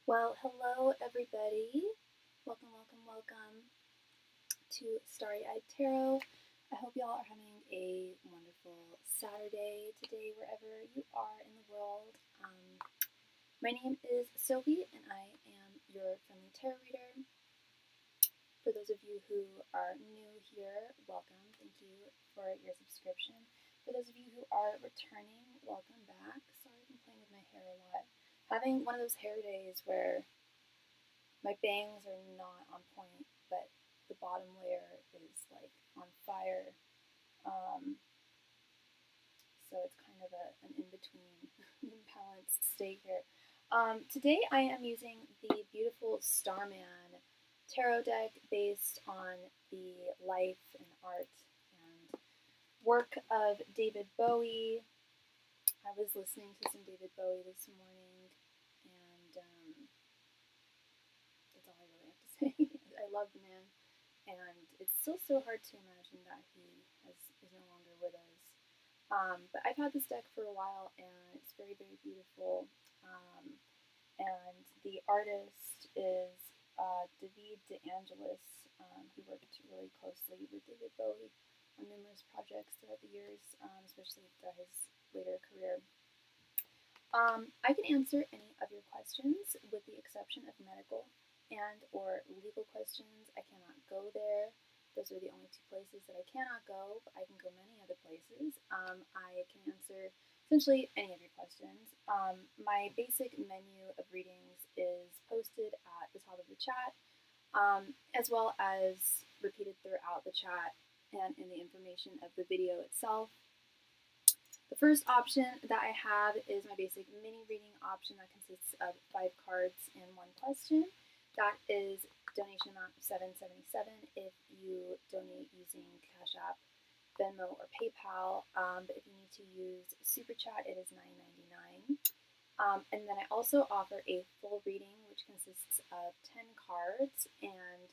Well, hello everybody. Welcome to Starry-Eyed Tarot. I hope y'all are having a wonderful Saturday today, wherever you are in the world. My name is Sophie, and I am your friendly tarot reader. For those of you who are new here, welcome. Thank you for your subscription. For those of you who are returning, welcome back. Sorry, I've been playing with my hair a lot. Having one of those hair days where my bangs are not on point, but the bottom layer is like on fire. So it's kind of an in-between, balanced state here. Today I am using the beautiful Starman tarot deck based on the life and art and work of David Bowie. I was listening to some David Bowie this morning, and that's all I really have to say. I love the man, and it's still so hard to imagine that he is no longer with us. But I've had this deck for a while, and it's very, very beautiful. And the artist is David DeAngelis. He worked really closely with David Bowie on numerous projects throughout the years, especially throughout his later career. I can answer any of your questions with the exception of medical and or legal questions. I cannot go there. Those are the only two places that I cannot go, but I can go many other places. I can answer essentially any of your questions. My basic menu of readings is posted at the top of the chat, as well as repeated throughout the chat and in the information of the video itself. The first option that I have is my basic mini reading option that consists of 5 cards and 1 question. That is donation amount of $7.77 if you donate using Cashapp, Venmo, or PayPal. But if you need to use SuperChat, it is $9.99. And then I also offer a full reading, which consists of 10 cards, and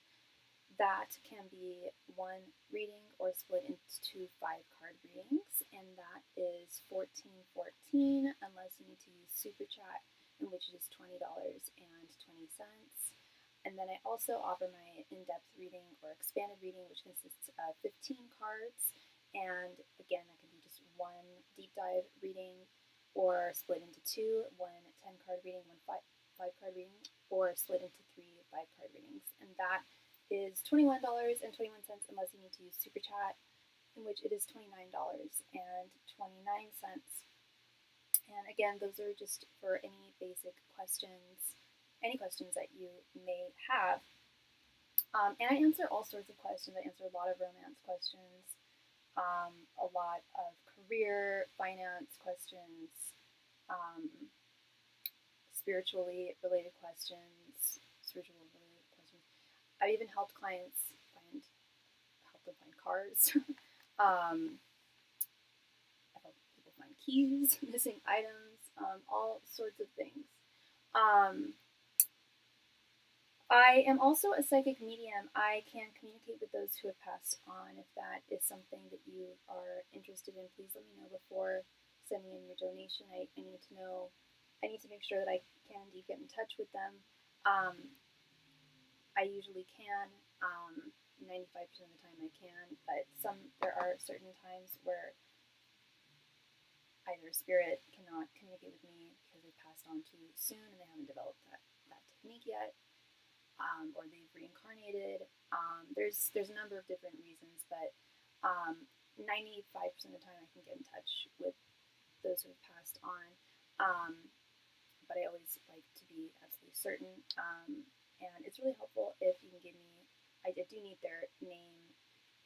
that can be one reading or split into 5-card readings, and that is $14.14 unless you need to use Super Chat, in which is $20.20. And then I also offer my in-depth reading or expanded reading, which consists of 15 cards, and again, that can be just one deep dive reading or split into 2, one 10-card reading, one 5-card reading, or split into 3 5-card readings, and that is $21.21 unless you need to use Super Chat, in which it is $29.29. And again, those are just for any basic questions, any questions that you may have. And I answer all sorts of questions. I answer a lot of romance questions, a lot of career, finance questions, spiritually related questions, I've even helped clients help them find cars. I've helped people find keys, missing items, all sorts of things. I am also a psychic medium. I can communicate with those who have passed on. If that is something that you are interested in, please let me know before sending in your donation. I need to know. I need to make sure that I can indeed get in touch with them. I usually can. 95% of the time I can, but there are certain times where either spirit cannot communicate with me because they've passed on too soon and they haven't developed that technique yet, or they've reincarnated. There's a number of different reasons, but 95% of the time I can get in touch with those who have passed on. But I always like to be absolutely certain. And it's really helpful if you can give me, I do need their name,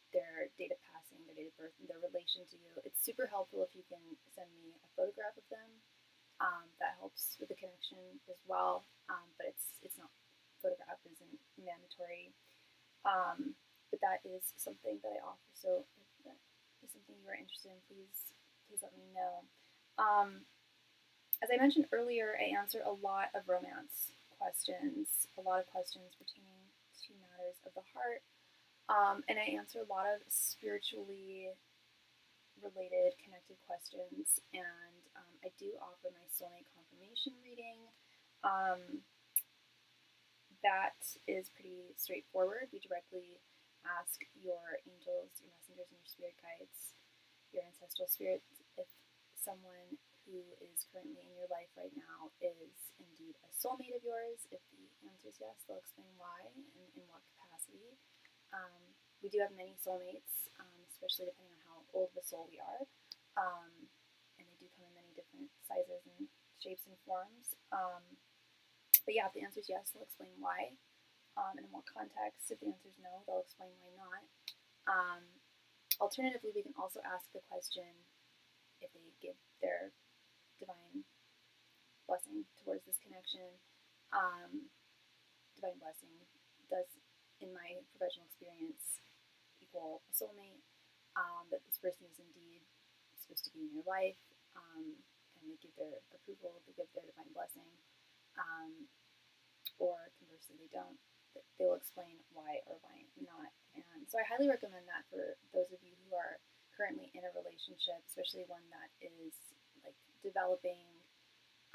their date of passing, their date of birth, and their relation to you. It's super helpful if you can send me a photograph of them. That helps with the connection as well, but it's not, photograph isn't mandatory. But that is something that I offer, so if that is something you are interested in, please let me know. As I mentioned earlier, I answer a lot of romance questions, a lot of questions pertaining to matters of the heart, and I answer a lot of spiritually related, connected questions, and I do offer my soulmate confirmation reading. that is pretty straightforward. We directly ask your angels, your messengers, and your spirit guides, your ancestral spirits, if someone who is currently in your life right now is indeed a soulmate of yours. If the answer is yes, they'll explain why and in what capacity. We do have many soulmates, especially depending on how old of a soul we are, and they do come in many different sizes and shapes and forms. But yeah, if the answer is yes, they'll explain why, and in what context. If the answer is no, they'll explain why not. Alternatively, we can also ask the question if they give their divine blessing towards this connection. Divine blessing does, in my professional experience, equal a soulmate, that this person is indeed supposed to be in your life, and they give their approval, they give their divine blessing, or conversely they don't. They will explain why or why not. And so I highly recommend that for those of you who are currently in a relationship, especially one that is like developing,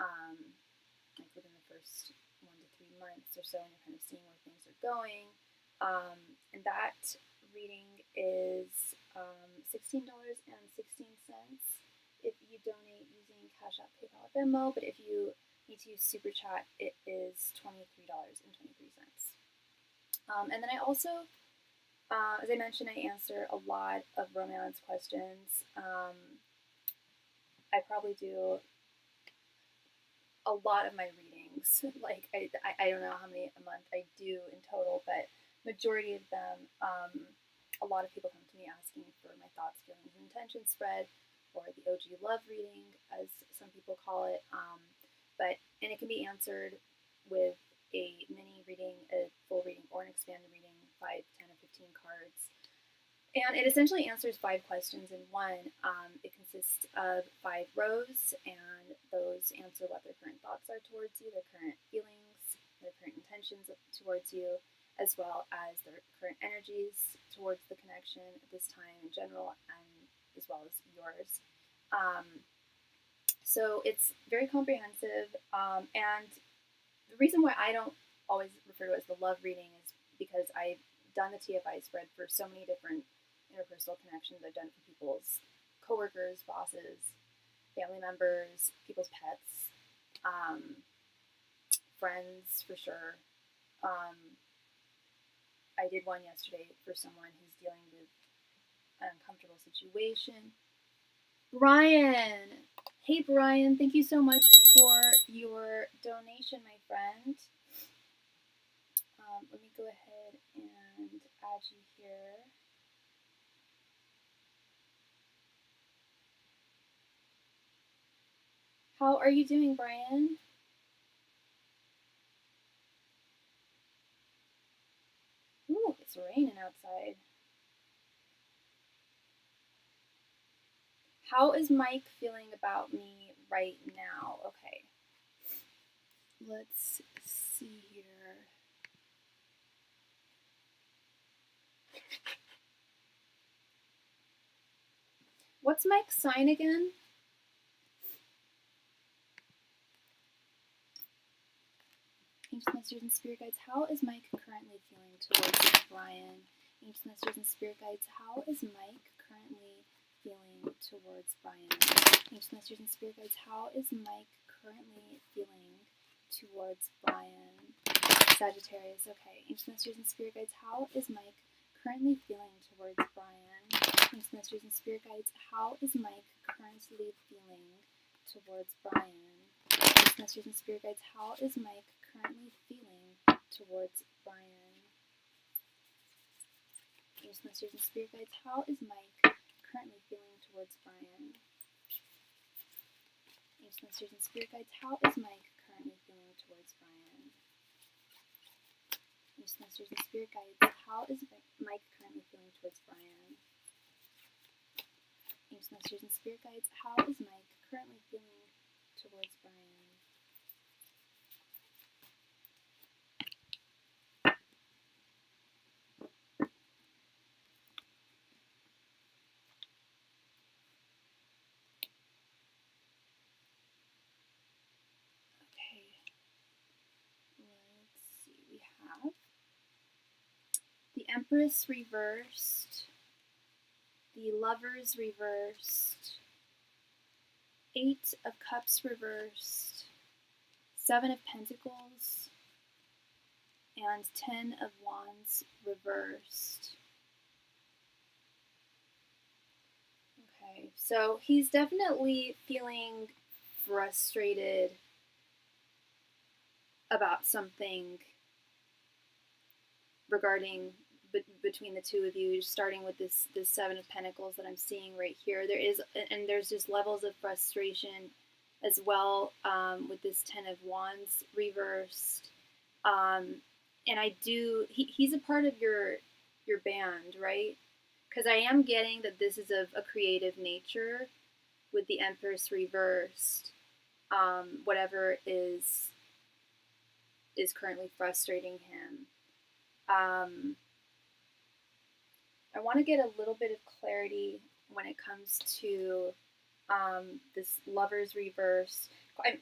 like within the first 1 to 3 months or so, and you're kind of seeing where things are going. And that reading is $16.16 if you donate using Cashapp, PayPal, or Venmo. But if you need to use SuperChat, it is $23.23. And then I also, as I mentioned, I answer a lot of romance questions. I probably do a lot of my readings. Like, I don't know how many a month I do in total, but majority of them, a lot of people come to me asking for my thoughts, feelings, and intentions spread, or the OG love reading, as some people call it. And it can be answered with a mini reading, a full reading, or an expanded reading, 5, 10, or 15 cards. And it essentially answers 5 questions in one. It consists of 5 rows, and those answer what their current thoughts are towards you, their current feelings, their current intentions towards you, as well as their current energies towards the connection at this time in general, and as well as yours. So it's very comprehensive, and the reason why I don't always refer to it as the love reading is because I've done the TFI spread for so many different interpersonal connections. I've done it for people's coworkers, bosses, family members, people's pets, friends for sure. I did one yesterday for someone who's dealing with an uncomfortable situation. Brian! Hey Brian, thank you so much for your donation, my friend. Let me go ahead and add you here. How are you doing, Brian? Ooh, it's raining outside. How is Mike feeling about me right now? Okay. Let's see here. What's Mike's sign again? Ancient Messengers and Spirit Guides, how is Mike currently feeling towards Brian? Ancient Messengers and Spirit Guides, how is Mike currently feeling towards Brian? Ancient Messengers and Spirit Guides, how is Mike currently feeling towards Brian? Sagittarius, okay. Ancient Messengers and Spirit Guides, how is Mike currently feeling towards Brian? Ancient Messengers and Spirit Guides, how is Mike currently feeling towards Brian? Ancient Messengers and Spirit Guides, how is Mike currently feeling towards Brian? Ancient Messengers and Spirit Guides, how is Mike currently feeling towards Brian? Ancient Messengers and Spirit Guides, how is Mike currently feeling towards Brian? Ancient Messengers and Spirit Guides, how is Mike currently feeling towards Brian? Ancient Messengers and Spirit Guides, how is Mike currently feeling towards Brian? Okay. Let's see. We Empress reversed, the Lovers reversed, 8 of Cups reversed, 7 of Pentacles, and 10 of Wands reversed. Okay, so he's definitely feeling frustrated about something regarding between the two of you, starting with this 7 of Pentacles that I'm seeing right here. There's just levels of frustration as well with this 10 of Wands reversed. And he's a part of your band, right? Because I am getting that this is of a creative nature with the Empress reversed. Whatever is currently frustrating him. I want to get a little bit of clarity when it comes to this Lovers reversed.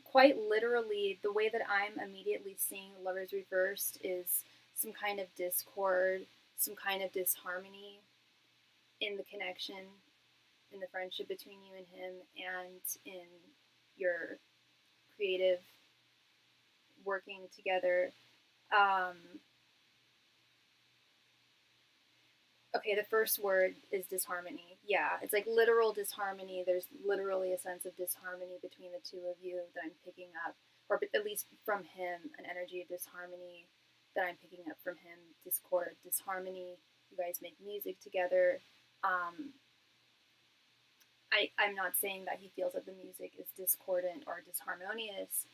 Quite literally, the way that I'm immediately seeing Lovers reversed is some kind of discord, some kind of disharmony in the connection, in the friendship between you and him, and in your creative working together. Okay, the first word is disharmony. Yeah, it's like literal disharmony. There's literally a sense of disharmony between the two of you that I'm picking up, or at least from him, an energy of disharmony that I'm picking up from him. Discord, disharmony. You guys make music together. I'm not saying that he feels that the music is discordant or disharmonious.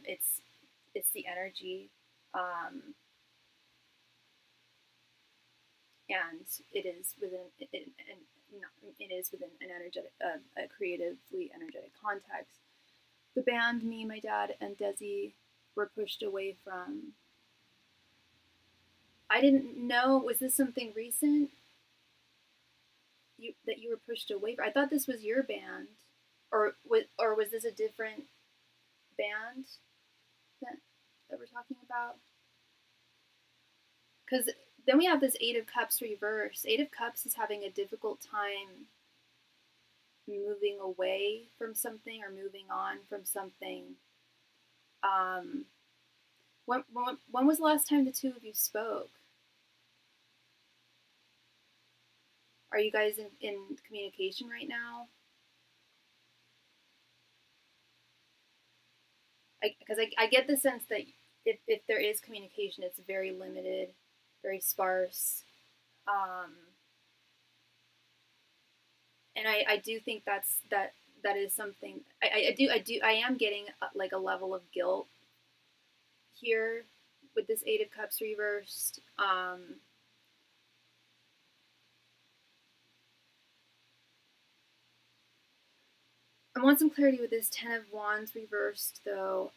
It's the energy. And it is within an energetic, a creatively energetic context. The band, me, my dad, and Desi were pushed away from. I didn't know. Was this something recent? That you were pushed away from? I thought this was your band, or was this a different band that we're talking about? Because then we have this 8 of Cups reverse. 8 of Cups is having a difficult time moving away from something or moving on from something. When was the last time the two of you spoke? Are you guys in communication right now? Because I get the sense that if there is communication, it's very limited, very sparse. And I do think that is something I am getting like a level of guilt here with this 8 of Cups reversed. I want some clarity with this 10 of Wands reversed though.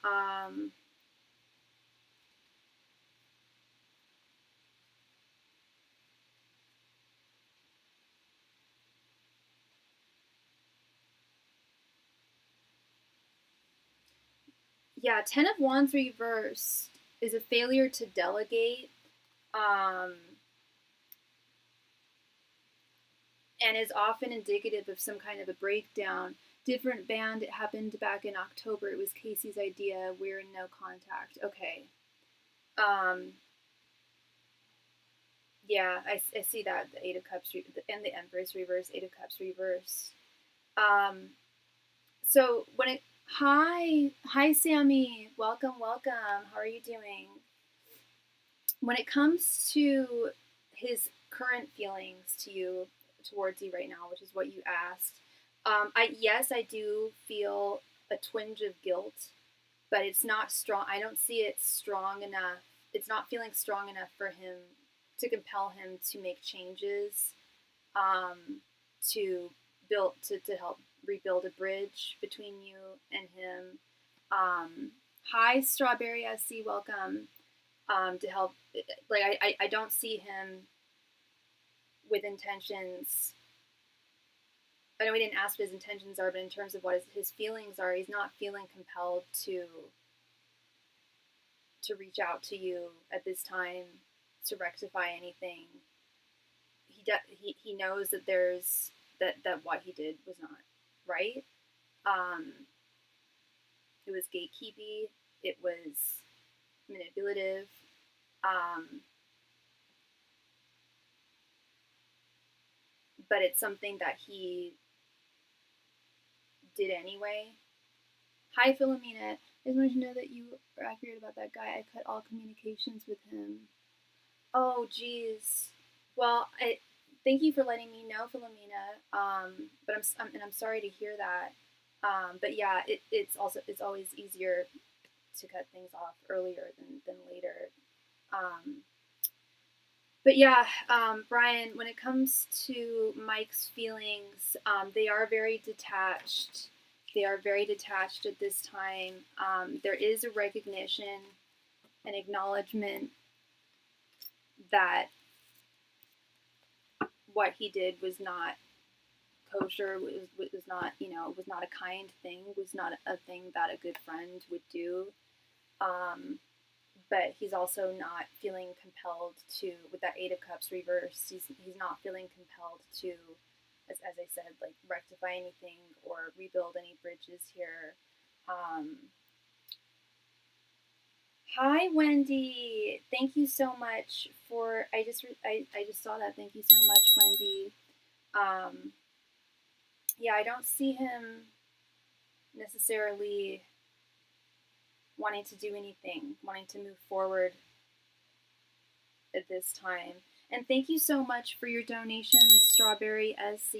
Yeah, 10 of Wands reversed is a failure to delegate. And is often indicative of some kind of a breakdown. Different band, it happened back in October. It was Casey's idea. We're in no contact. Okay. Yeah, I see that. The 8 of Cups and the Empress reverse, 8 of Cups reverse. So when it, hi Sammy, welcome. How are you doing? When it comes to his current feelings towards you right now, which is what you asked, I do feel a twinge of guilt, but it's not strong. I don't see it strong enough. It's not feeling strong enough for him to compel him to make changes, to help rebuild a bridge between you and him. Hi, Strawberry SC, welcome. To help, like I don't see him with intentions. I know we didn't ask what his intentions are, but in terms of what his feelings are, he's not feeling compelled to reach out to you at this time to rectify anything. he knows that there's that what he did was not right. It was gatekeepy. It was manipulative. Um, but it's something that he did anyway. Hi, Philomena. I just wanted to know that you are accurate about that guy. I cut all communications with him. Oh, geez. Well, thank you for letting me know, Philomena. But I'm sorry to hear that. But yeah, it's always easier to cut things off earlier than later. Um, but yeah, Brian, when it comes to Mike's feelings, they are very detached. They are very detached at this time. There is a recognition, an acknowledgement that what he did was not kosher, was not, was not a kind thing, was not a thing that a good friend would do. Um, but he's also not feeling compelled to, with that Eight of Cups reverse, he's not feeling compelled to, as I said, like rectify anything or rebuild any bridges here. Hi, Wendy. Thank you so much for. I just saw that. Thank you so much, Wendy. Um, yeah, I don't see him necessarily wanting to do anything, wanting to move forward at this time. And thank you so much for your donations, Strawberry SC.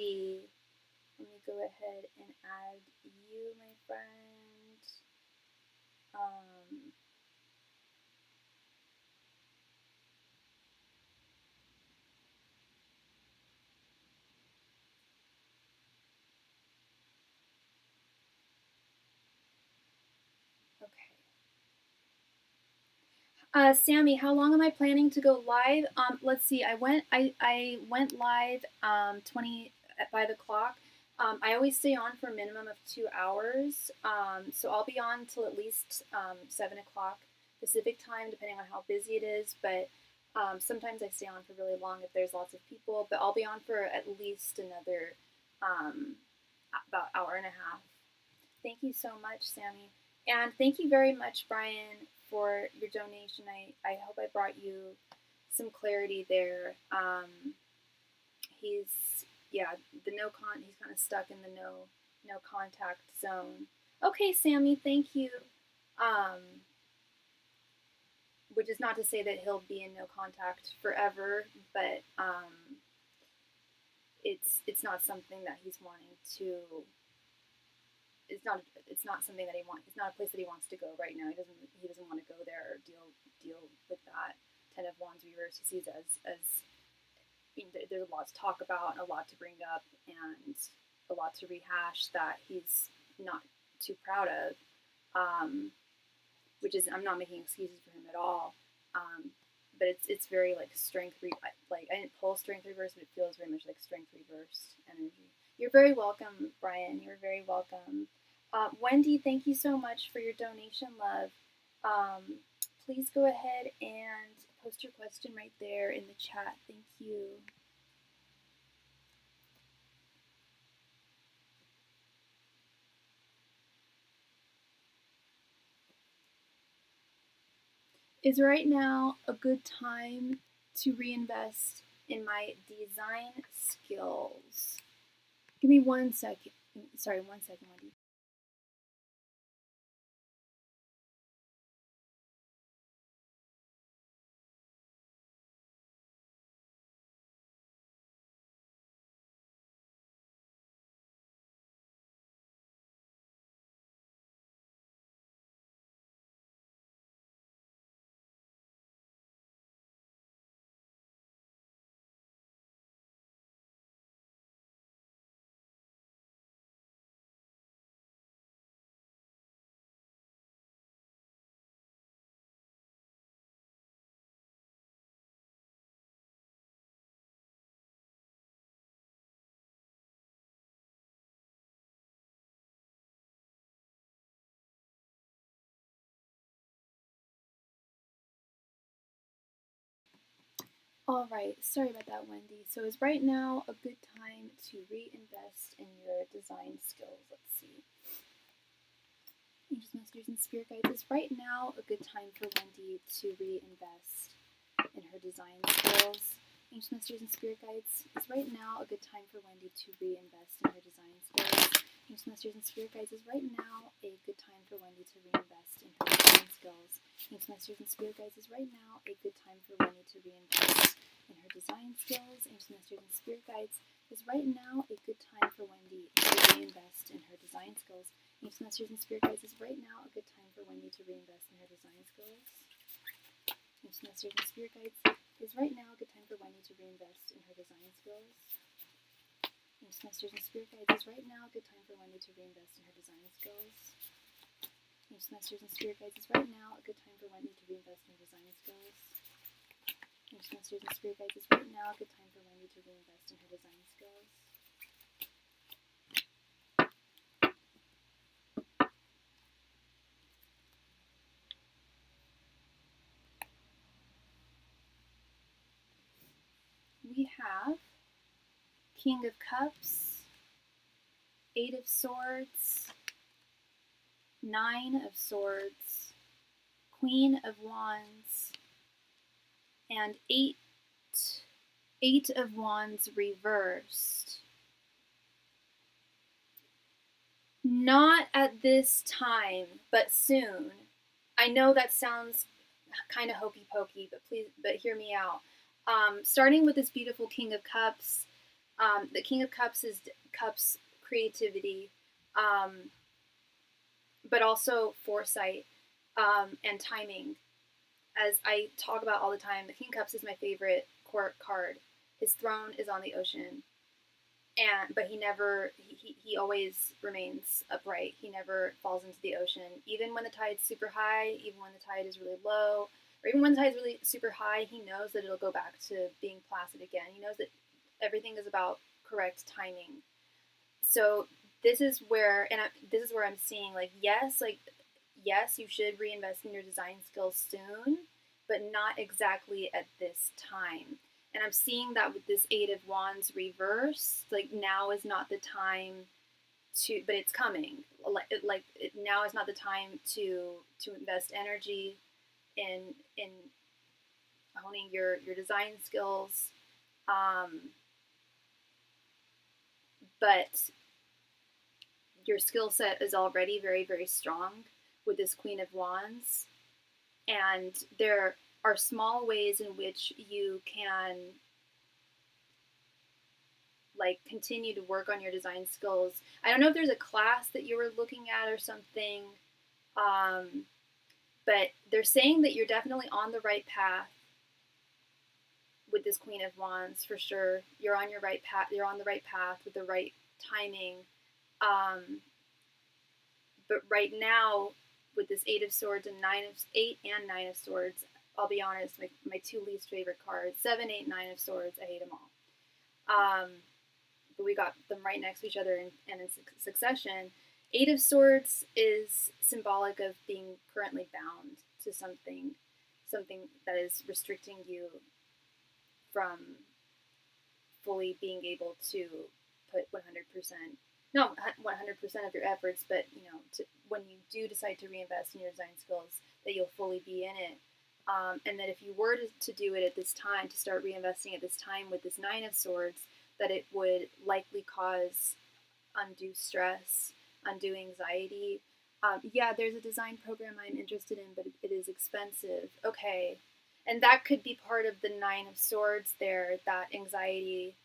Let me go ahead and add you, my friend. Um, okay. Sammy, how long am I planning to go live? Let's see. I went live 20 at 5 o'clock. I always stay on for a minimum of 2 hours. So I'll be on till at least 7 o'clock Pacific time, depending on how busy it is. But sometimes I stay on for really long if there's lots of people. But I'll be on for at least another about hour and a half. Thank you so much, Sammy. And thank you very much, Brian, for your donation. I hope I brought you some clarity there. He's, yeah, he's kind of stuck in the no contact zone. Okay, Sammy, thank you. Which is not to say that he'll be in no contact forever, but it's not something that he's wanting to. It's not something that he wants. It's not a place that he wants to go right now. He doesn't want to go there or deal with that. Ten of Wands reverse. He sees it as there's a lot to talk about and a lot to bring up and a lot to rehash that he's not too proud of. Which is, I'm not making excuses for him at all. But it's very like strength. Like I didn't pull strength reverse, but it feels very much like strength reverse energy. You're very welcome, Brian. You're very welcome. Wendy, thank you so much for your donation, love. Please go ahead and post your question right there in the chat. Thank you. Is right now a good time to reinvest in my design skills? Give me 1 second. Sorry, 1 second, Wendy. Alright, sorry about that, Wendy. So is right now a good time to reinvest in your design skills? Let's see. Angels, Masters, and Spirit Guides, is right now a good time for Wendy to reinvest in her design skills? Angels, Masters, and Spirit Guides, is right now a good time for Wendy to reinvest in her design skills? Angels, Masters, and Spirit Guides, is right now a good time for Wendy to reinvest in her design skills? Angels, Masters, and Spirit Guides, is right now a good time for Wendy to reinvest in her design skills? Angels, Masters, and Spirit Guides, is right now a good time for Wendy to reinvest in her design skills? Angels, Masters, and Spirit Guides, is right now a good time for Wendy to reinvest in her design skills? Angels, Masters, and Spirit Guides, is right now a good time for Wendy to reinvest in her design skills? Angels, Masters, and Spirit Guides, is right now a good time for Wendy to reinvest in her design skills? Angels, Masters, and Spirit Guides, is right now a good time for Wendy to reinvest in her design skills? Angels, Masters, and Spirit Guides, is right now a good time for Wendy to reinvest in her design skills? We have King of Cups, 8 of Swords, 9 of Swords, Queen of Wands, and 8 of Wands reversed. Not at this time, but soon. I know that sounds kind of hokey pokey, but hear me out. Starting with this beautiful King of Cups, the King of Cups is Cups creativity, but also foresight and timing. As I talk about all the time, the King of Cups is my favorite court card. His throne is on the ocean, but he always remains upright. He never falls into the ocean, even when the tide's super high, even when the tide is really low, or even when the tide's really super high. He knows that it'll go back to being placid again. He knows that everything is about correct timing. So this is where I'm seeing yes, you should reinvest in your design skills soon, but not exactly at this time. And I'm seeing that with this 8 of Wands reverse, now is not the time to, but it's coming. Now is not the time to invest energy in honing your design skills. But your skill set is already very, very strong with this Queen of Wands. And there are small ways in which you can continue to work on your design skills. I don't know if there's a class that you were looking at or something, but they're saying that you're definitely on the right path with this Queen of Wands for sure. You're on your right path. You're on the right path with the right timing. But right now, with this 8 of Swords and 9 of Swords, I'll be honest, my 2 least favorite cards, 7, 8, 9 of Swords, I hate them all. But we got them right next to each other and in succession. 8 of Swords is symbolic of being currently bound to something that is restricting you from fully being able to put 100%, not 100% of your efforts, but when you do decide to reinvest in your design skills, that you'll fully be in it. And that if you were to do it at this time, to start reinvesting at this time with this 9 of Swords, that it would likely cause undue stress, undue anxiety. Yeah, there's a design program I'm interested in, but it is expensive. Okay. And that could be part of the 9 of Swords there, that anxiety,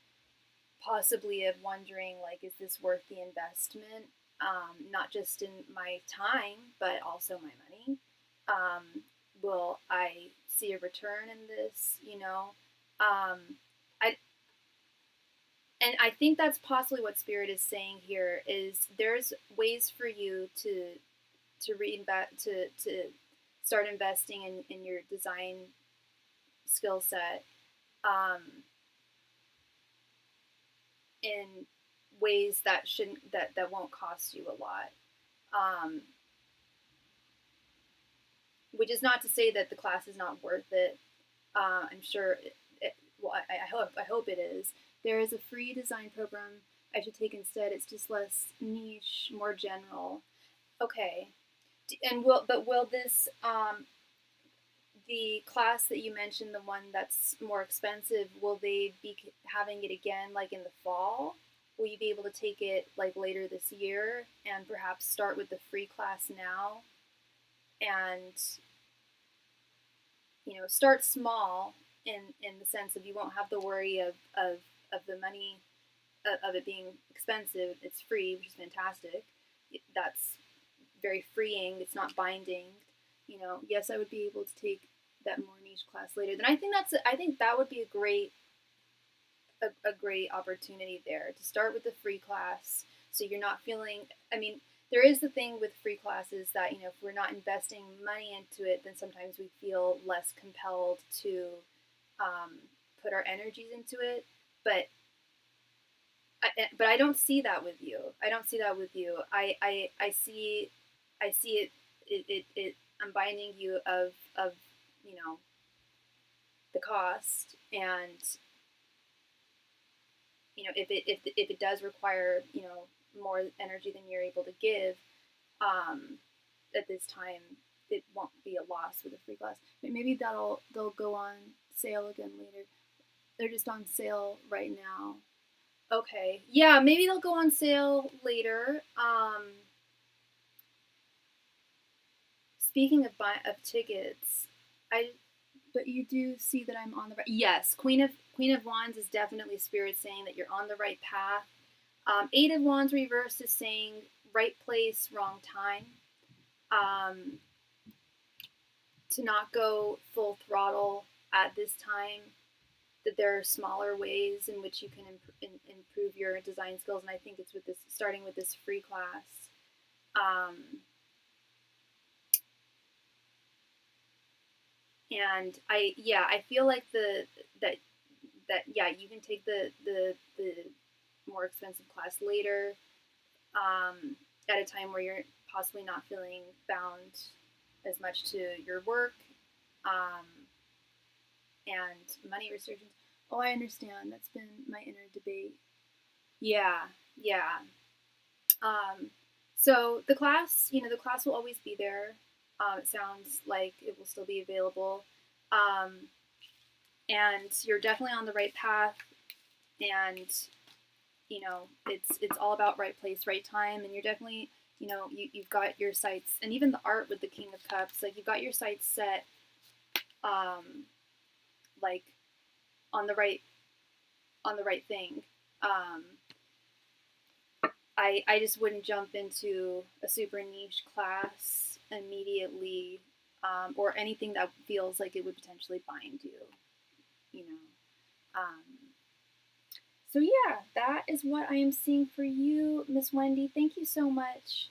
possibly of wondering, is this worth the investment? Not just in my time, but also my money. Will I see a return in this? I think that's possibly what Spirit is saying here. Is there's ways for you to start investing in your design skill set, in ways that won't cost you a lot. Which is not to say that the class is not worth it. I'm sure well, I hope it is. There is a free design program I should take instead. It's just less niche, more general. Okay. And will this the class that you mentioned, the one that's more expensive, will they be having it again like in the fall? Will you be able to take it like later this year and perhaps start with the free class now and start small in the sense of you won't have the worry of the money of it being expensive. It's free, which is fantastic. That's very freeing. It's not binding. Yes, I would be able to take that more niche class later. Then I think that would be a great opportunity there to start with the free class, so you're not feeling. I mean, there is the thing with free classes that if we're not investing money into it, then sometimes we feel less compelled to put our energies into it. But I don't see that with you. I don't see that with you. I see it. I'm binding you of the cost, and if it does require more energy than you're able to give at this time, it won't be a loss with a free class. Maybe they'll go on sale again later. They're just on sale right now. Okay, yeah, maybe they'll go on sale later. Speaking of tickets, but you do see that I'm on the right. Yes, Queen of Wands is definitely Spirit saying that you're on the right path. Eight of Wands reversed is saying right place, wrong time. To not go full throttle at this time. That there are smaller ways in which you can improve your design skills, and I think it's with this, starting with this free class. And I feel like that you can take the more expensive class later, at a time where you're possibly not feeling bound as much to your work, and money restrictions. Oh, I understand. That's been my inner debate. Yeah. So the class, the class will always be there. It sounds like it will still be available. And you're definitely on the right path. And, it's all about right place, right time. And you're definitely, you've got your sights, and even the art with the King of Cups, like you've got your sights set, like on the right thing. I just wouldn't jump into a super niche class immediately, or anything that feels like it would potentially bind you. So yeah, that is what I am seeing for you, Miss Wendy. Thank you so much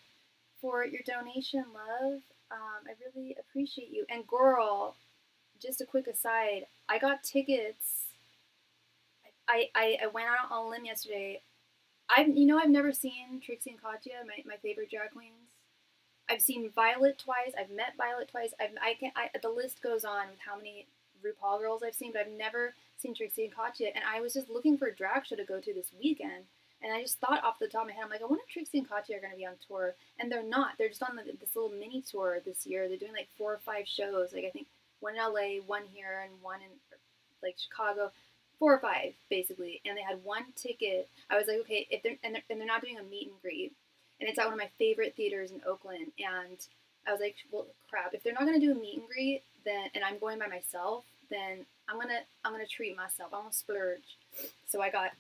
for your donation, love. I really appreciate you. And girl, just a quick aside, I got tickets. I went out on a limb yesterday. I've never seen Trixie and Katya, my favorite drag queens. I've seen Violet twice. I've met Violet twice. The list goes on with how many RuPaul girls I've seen, but I've never seen Trixie and Katya. And I was just looking for a drag show to go to this weekend, and I just thought off the top of my head, I'm like, I wonder if Trixie and Katya are going to be on tour, and they're not. They're just on this little mini tour this year. They're doing like 4 or 5 shows. Like I think one in LA, one here, and one in like Chicago. 4 or 5 basically, and they had 1 ticket. I was like, okay, if they're not doing a meet and greet, and it's at one of my favorite theaters in Oakland, and I was like, well, crap, if they're not gonna do a meet and greet, then, and I'm going by myself, then I'm gonna treat myself. I'm gonna splurge. So I got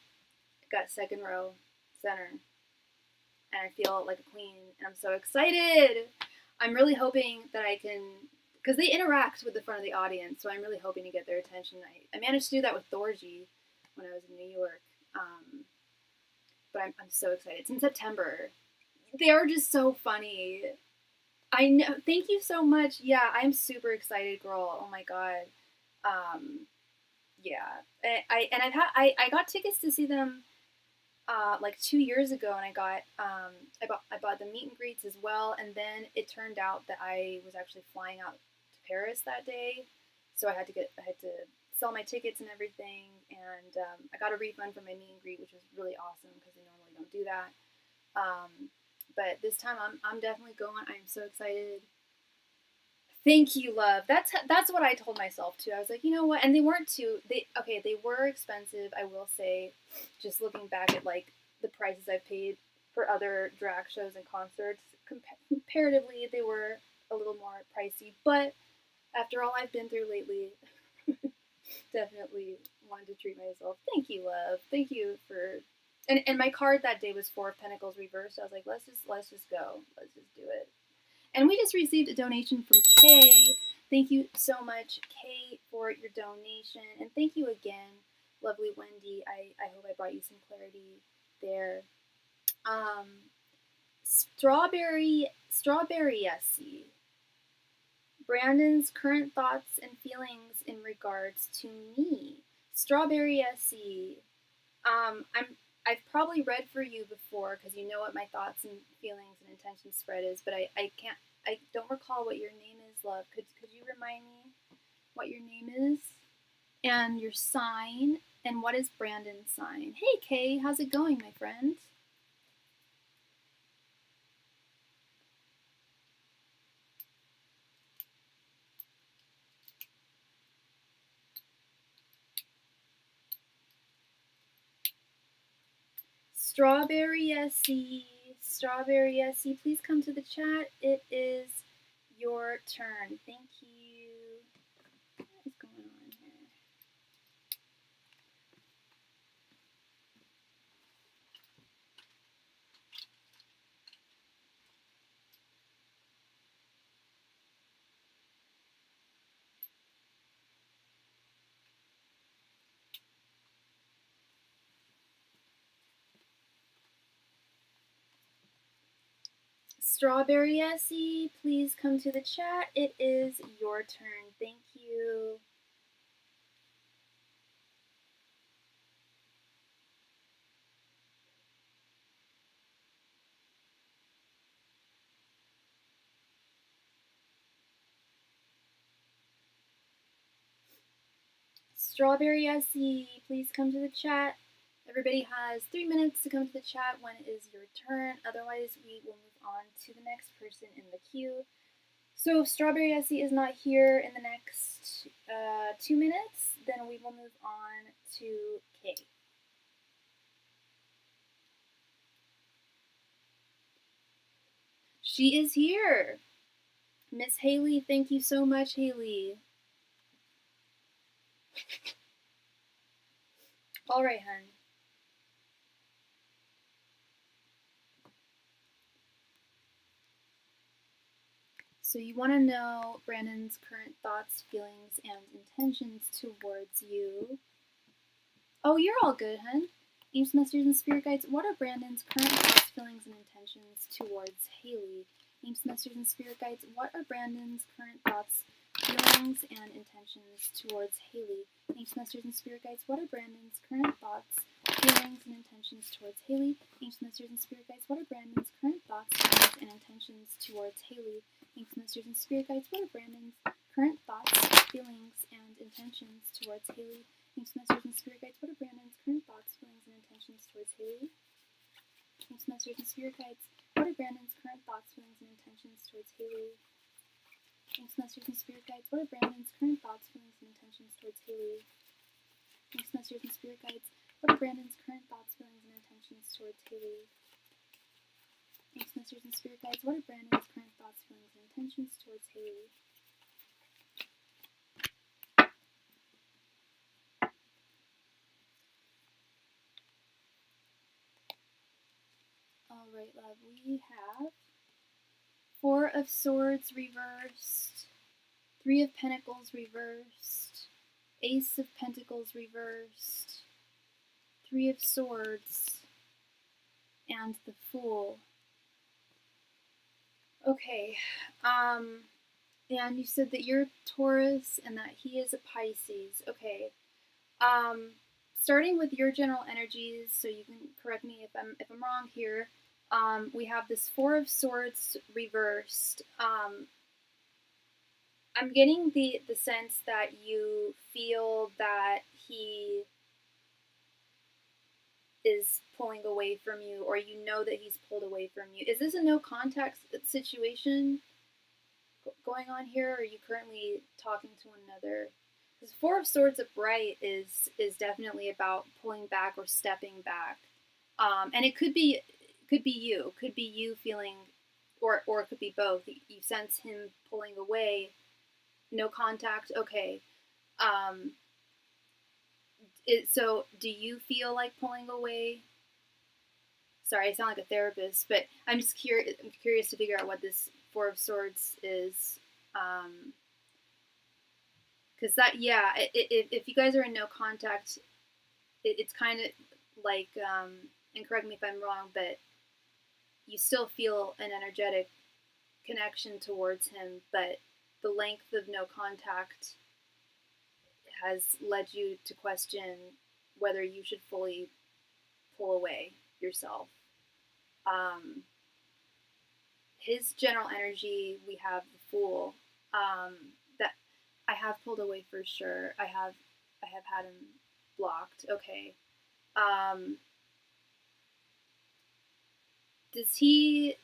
second row center, and I feel like a queen, and I'm so excited. I'm really hoping that I can, because they interact with the front of the audience, so I'm really hoping to get their attention. I managed to do that with Thorgy when I was in New York, but I'm so excited. It's in September. They are just so funny. I know. Thank you so much. Yeah, I'm super excited, girl. Oh my god. Yeah. I got tickets to see them like 2 years ago, and I bought the meet and greets as well, and then it turned out that I was actually flying out to Paris that day, so I had to sell my tickets and everything, and I got a refund for my meet and greet, which was really awesome because I normally don't do that. But this time I'm definitely going. I'm so excited. Thank you, love. That's what I told myself too. I was like, you know what? And they weren't too. They were expensive. I will say, just looking back at like the prices I've paid for other drag shows and concerts, comparatively, they were a little more pricey. But after all I've been through lately, definitely wanted to treat myself. Thank you, love. Thank you for. And my card that day was Four of Pentacles reversed. I was like, let's just go. Let's just do it. And we just received a donation from Kay. Thank you so much, Kay, for your donation. And thank you again, lovely Wendy. I hope I brought you some clarity there. Strawberry Essie. Brandon's current thoughts and feelings in regards to me. Strawberry Essie. I've probably read for you before because you know what my thoughts and feelings and intention spread is, but I don't recall what your name is, love. Could you remind me what your name is and your sign and what is Brandon's sign? Hey Kay, how's it going, my friend? Strawberry Essie, please come to the chat. It is your turn. Thank you. What is going on here? Strawberry Essie, please come to the chat. It is your turn. Thank you. Strawberry Essie, please come to the chat. Everybody has 3 minutes to come to the chat when it is your turn. Otherwise, we will move on to the next person in the queue. So if Strawberry Essie is not here in the next 2 minutes, then we will move on to Kay. She is here. Miss Haley, thank you so much, Haley. All right, hun. So you want to know Brandon's current thoughts, feelings, and intentions towards you. Oh, you're all good, hun. Angels, Masters, and Spirit Guides, what are Brandon's current thoughts, feelings, and intentions towards Haley? Angels, Masters, and Spirit Guides, what are Brandon's current thoughts, feelings, and intentions towards Haley? Angels, Masters, and Spirit Guides, what are Brandon's current thoughts, feelings, and intentions towards Haley? Angels, Masters, and Spirit Guides, what are Brandon's current thoughts, feelings, and intentions towards Haley? Angels, Masters, and Spirit Guides, what are Brandon's current thoughts, feelings, and intentions towards Haley? Angels, Masters, and Spirit Guides, what are Brandon's current thoughts, feelings, and intentions towards Haley? Angels, Masters, and Spirit Guides, what are Brandon's current thoughts, feelings, and intentions towards Haley? Angels, Masters, and Spirit Guides, what are Brandon's current thoughts, feelings, and intentions towards Haley? Angels, Masters, and Spirit Guides, what are Brandon's current thoughts, feelings, and intentions towards Haley? Angels, Masters, and Spirit Guides, what are Brandon's current thoughts, feelings, and intentions towards Haley? Alright, love, we have Four of Swords reversed, Three of Pentacles reversed, Ace of Pentacles reversed, Three of Swords, and the Fool. Okay, and you said that you're Taurus and that he is a Pisces. Okay, starting with your general energies, so you can correct me if I'm wrong here. We have this Four of Swords reversed. I'm getting the sense that you feel that he is pulling away from you, or you know that he's pulled away from you. Is this a no contact situation going on here, or are you currently talking to one another? Because Four of Swords upright is definitely about pulling back or stepping back, and it could be you feeling, or it could be both. You sense him pulling away, no contact. Okay. Um, so do you feel like pulling away? Sorry, I sound like a therapist, but I'm just curious. I'm curious to figure out what this Four of Swords is. Because if you guys are in no contact, it's kind of like, and correct me if I'm wrong, but you still feel an energetic connection towards him, but the length of no contact has led you to question whether you should fully pull away yourself. His general energy, we have the Fool. That I have pulled away for sure. I have had him blocked. Okay. Um, does he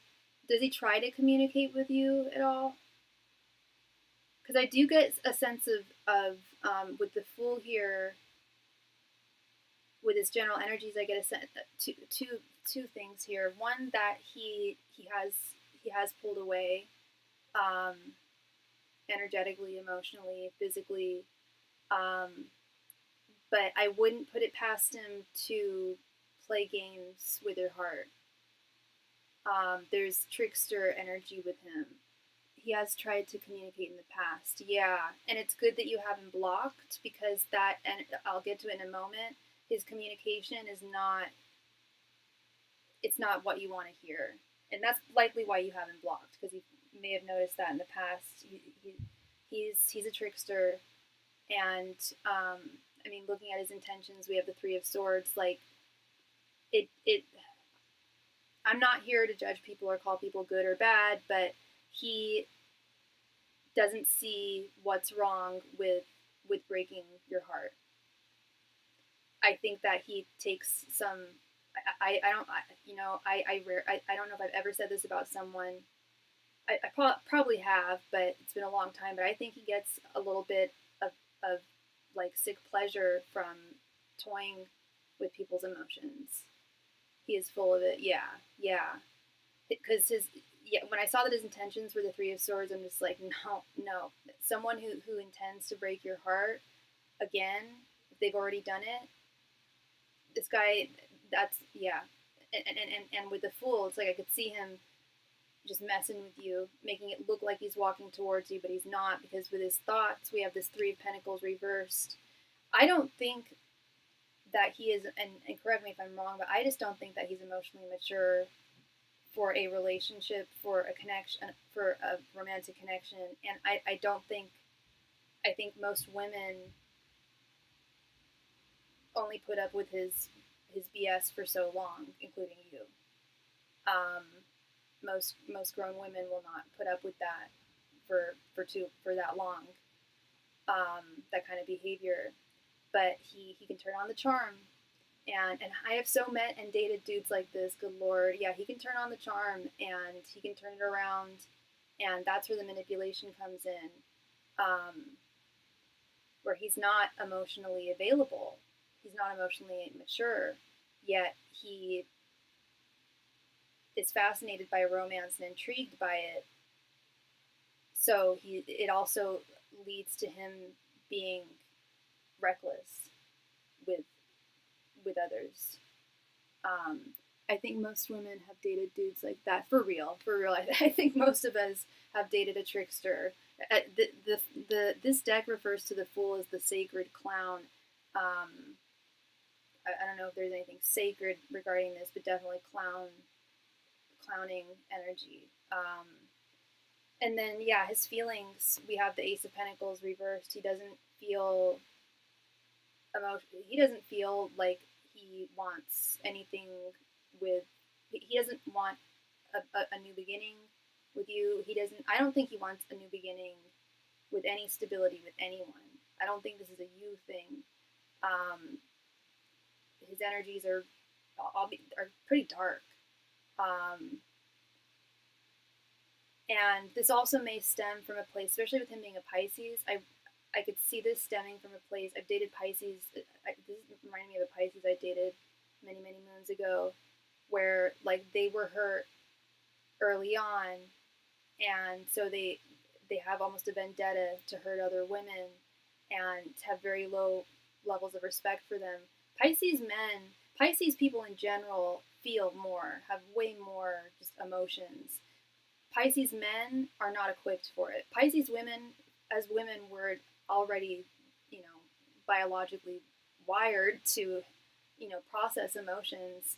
try to communicate with you at all? Because I do get a sense of with the Fool here, with his general energies, I get a sense two things here. One, that he has pulled away, um, energetically, emotionally, physically, but I wouldn't put it past him to play games with your heart. There's trickster energy with him. He has tried to communicate in the past, yeah, and it's good that you have him blocked, because that, and I'll get to it in a moment, his communication is not, it's not what you want to hear, and that's likely why you have him blocked, because you may have noticed that in the past. He's a trickster, and I mean, looking at his intentions, we have the Three of Swords. Like, it. I'm not here to judge people or call people good or bad, but he doesn't see what's wrong with breaking your heart. I think that he takes some. I don't. I don't know if I've ever said this about someone. I probably have, but it's been a long time. But I think he gets a little bit of like sick pleasure from toying with people's emotions. He is full of it. Yeah, yeah. Because when I saw that his intentions were the Three of Swords, I'm just like, no. Someone who intends to break your heart again, if they've already done it, this guy, that's, yeah. And with the Fool, it's like I could see him just messing with you, making it look like he's walking towards you, but he's not, because with his thoughts, we have this Three of Pentacles reversed. I don't think that he is, and correct me if I'm wrong, but I just don't think that he's emotionally mature for a relationship, for a connection, for a romantic connection. And I don't think, I think most women only put up with his BS for so long, including you. Most grown women will not put up with that for that long. That kind of behavior. But he can turn on the charm. And I have so met and dated dudes like this, good lord. Yeah, he can turn on the charm, and he can turn it around, and that's where the manipulation comes in, where he's not emotionally available. He's not emotionally mature, yet he is fascinated by romance and intrigued by it. So it also leads to him being reckless with others. I think most women have dated dudes like that, for real. I think most of us have dated a trickster. This deck refers to the Fool as the sacred clown. I don't know if there's anything sacred regarding this, but definitely clowning energy. And then, yeah, his feelings, we have the Ace of Pentacles reversed. He doesn't feel emotion. He doesn't feel like he wants anything with. He doesn't want a new beginning with you. He doesn't. I don't think he wants a new beginning with any stability with anyone. I don't think this is a you thing. His energies are pretty dark. And this also may stem from a place, especially with him being a Pisces. I could see this stemming from a place. I've dated Pisces. This is reminding me of a Pisces I dated many, many moons ago, where like they were hurt early on, and so they have almost a vendetta to hurt other women and have very low levels of respect for them. Pisces men, Pisces people in general feel more, have way more just emotions. Pisces men are not equipped for it. Pisces women, as women, were already, biologically wired to, process emotions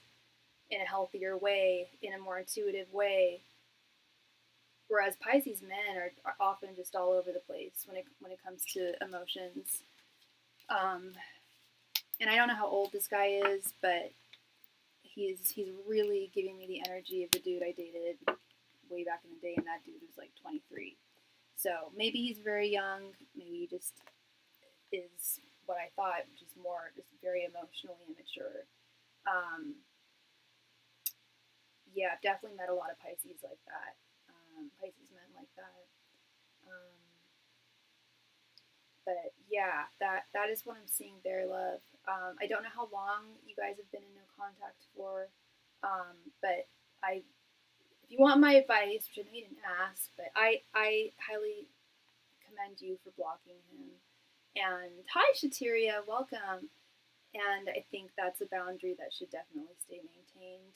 in a healthier way, in a more intuitive way. Whereas Pisces men are often just all over the place when it comes to emotions. And I don't know how old this guy is, but he's really giving me the energy of the dude I dated way back in the day, and that dude was like 23. So maybe he's very young, maybe he just is what I thought, which is more just very emotionally immature. Yeah, I've definitely met a lot of Pisces like that, Pisces men like that. But yeah, that is what I'm seeing there, love. I don't know how long you guys have been in no contact for, but if you want my advice, which I know you didn't ask, but I highly commend you for blocking him. And hi, Shateria, welcome. And I think that's a boundary that should definitely stay maintained.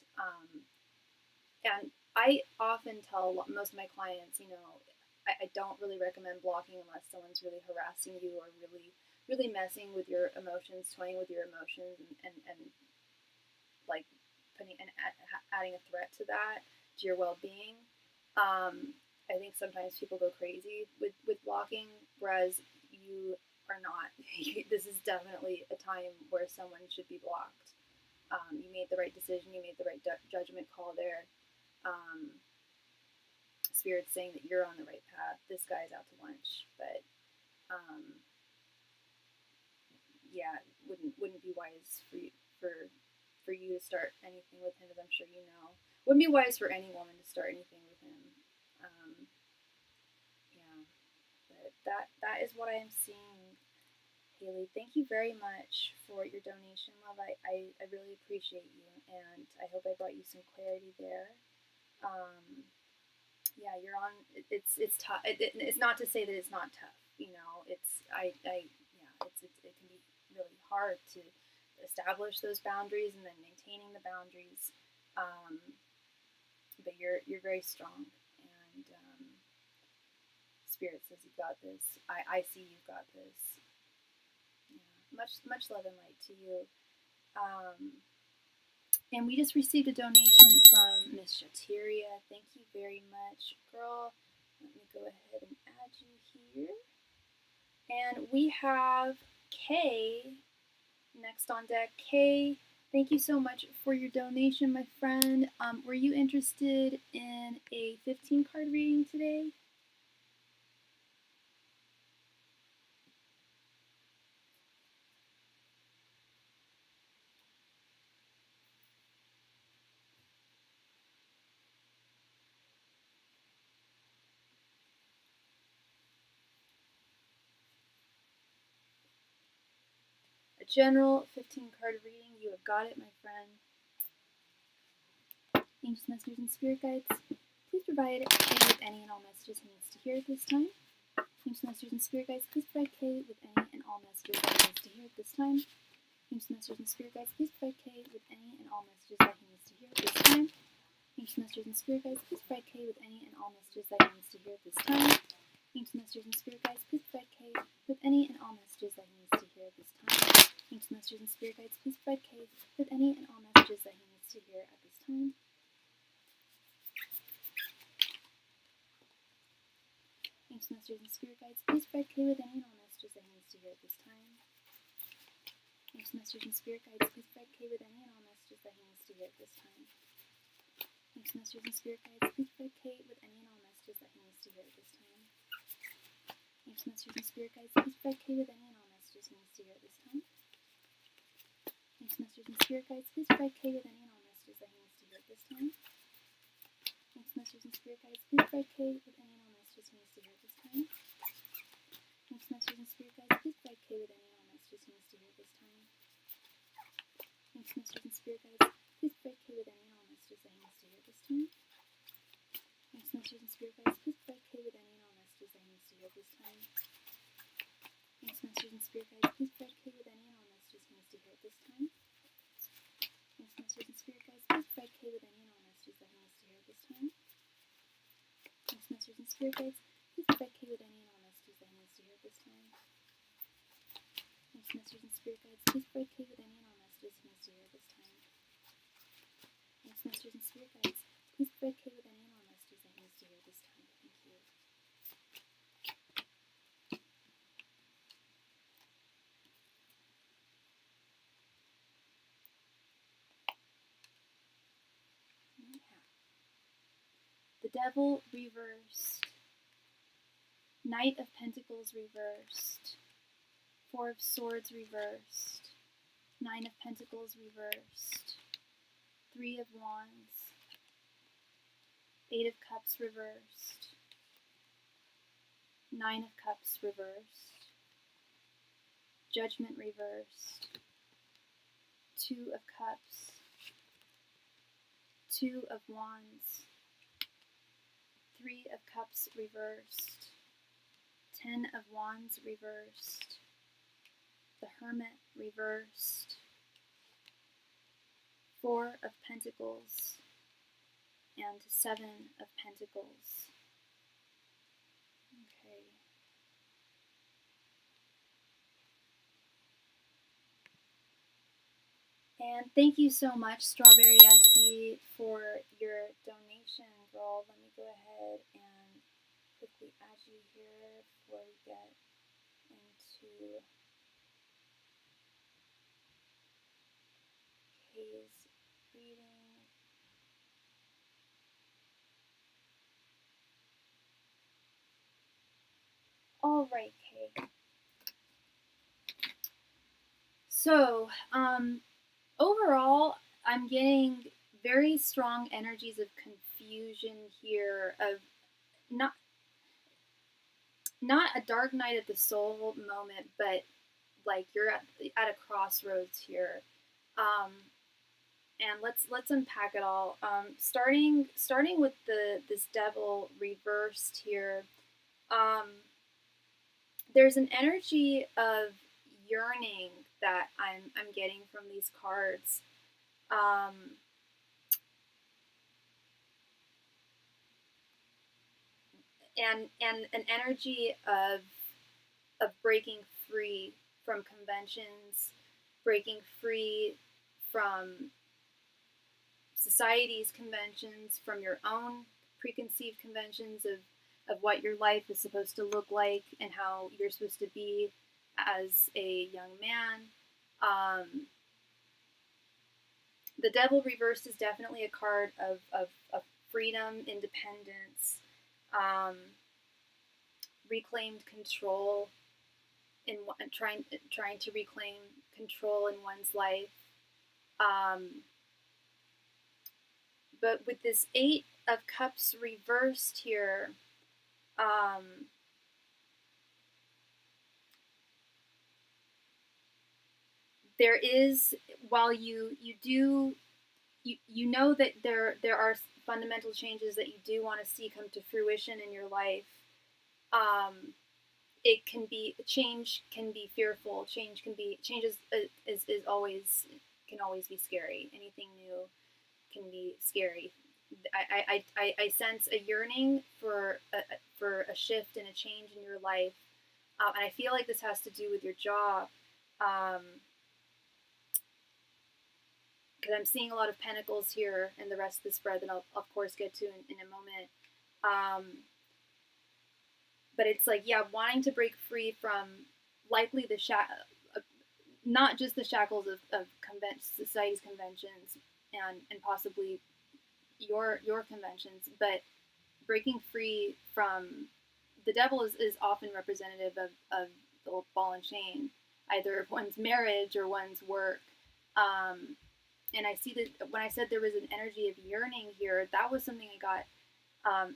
And I often tell most of my clients, I don't really recommend blocking unless someone's really harassing you or really, really messing with your emotions, toying with your emotions, and like adding a threat to that, to your well-being. I think sometimes people go crazy with blocking, whereas you are not. This is definitely a time where someone should be blocked. You made the right decision. You made the right judgment call there. Spirit's saying that you're on the right path. This guy's out to lunch, but yeah, wouldn't be wise for you to start anything with him, as I'm sure you know. Wouldn't be wise for any woman to start anything with him. Yeah, but that is what I am seeing. Haley, thank you very much for your donation, love. I really appreciate you, and I hope I brought you some clarity there. Yeah, you're on. It's tough. It's not to say that it's not tough. It can be really hard to establish those boundaries and then maintaining the boundaries. But you're very strong, and Spirit says you've got this. I see you've got this. Yeah, much love and light to you. And we just received a donation from Miss Shateria. Thank you very much, girl. Let me go ahead and add you here. And we have Kay next on deck. Kay, thank you so much for your donation, my friend. Were you interested in a 15-card reading today? A general 15-card reading. You have got it, my friend. Angels, messengers, and spirit guides, please provide Kay with any and all messages he needs to hear at this time. Angels, messengers, and spirit guides, please provide Kay with any and all messages that he needs to hear at this time. Angels, messengers, and spirit guides, please provide Kay with any and all messages that he needs to hear at this time. Angels, messengers, and spirit guides, please provide Kay with any and all messages that he needs to hear at this time. Angels, messengers, and spirit guides, please provide Kay with any and all messages that he needs to hear at this time. Angels, messengers, and spirit guides, please provide Kay with any and all messages that he needs to hear at this time. Angels, messengers, and spirit guides, please provide Kay with any and all messages that he needs to hear at this time. Angels, messengers, and spirit guides, please provide Kay with any and all messages that he needs to hear at this time. Angels, messengers, and spirit guides, please provide Kay with any and all messages that he needs to hear at this time. Angels, masters, and spirit guides, please provide K with any and all messages he needs to hear at this time. Angels, masters, and spirit guides, please provide K with any and all messages that he needs to hear at this time. Angels, masters, and spirit guides, please provide K with any and all messages he needs to hear at this time. Angels, masters, and spirit guides, please provide K with any and all messages he needs to hear at this time. Angels, masters, and spirit guides, please provide K with any and all messages that he needs to hear at this time. Angels, masters, and spirit guides, please provide K with any and all messages that he needs to hear at this time. Angels, masters, and spirit guides, please provide K with any and all messages he needs to hear at this time. Angels, masters, and spirit guides, please provide K with any and all messages that he needs to hear at this time. Angels, masters, and spirit guides, please provide K with any and all messages that he needs to hear at this time. Angels, masters, and spirit guides, please provide K with any and all messages he needs to hear at this time. Angels, masters, and spirit guides, please provide K with any and all messages that he needs to hear at this time. Thank you. The Devil reversed, Knight of Pentacles reversed, Four of Swords reversed, Nine of Pentacles reversed, Three of Wands, Eight of Cups reversed, Nine of Cups reversed, Judgment reversed, Two of Cups, Two of Wands, Three of Cups reversed, 10 of Wands reversed, the Hermit reversed, Four of Pentacles, and Seven of Pentacles. Okay. And thank you so much, Strawberry SC, for your donation, girl. Let me go ahead and quickly add you here before we get into Kay's reading. All right, Kay. So, overall, I'm getting very strong energies of confusion here, of not a dark night of the soul moment, but like you're at a crossroads here. And let's unpack it all. Starting with this Devil reversed here. There's an energy of yearning that I'm getting from these cards. And an energy of breaking free from conventions, breaking free from society's conventions, from your own preconceived conventions of what your life is supposed to look like and how you're supposed to be as a young man. The Devil reversed is definitely a card of freedom, independence, reclaimed control in trying to reclaim control in one's life. But with this Eight of Cups reversed here, there is, while you know that there are fundamental changes that you do want to see come to fruition in your life, it can be, change can be fearful. Change is always be scary. Anything new can be scary. I sense a yearning for a shift and a change in your life, and I feel like this has to do with your job, because I'm seeing a lot of pentacles here in the rest of the spread that I'll of course get to in a moment. But it's like, yeah, wanting to break free from likely the not just the shackles of society's conventions and possibly your conventions, but breaking free from the devil is often representative of the old ball and chain, either of one's marriage or one's work. And I see that when I said there was an energy of yearning here, that was something I got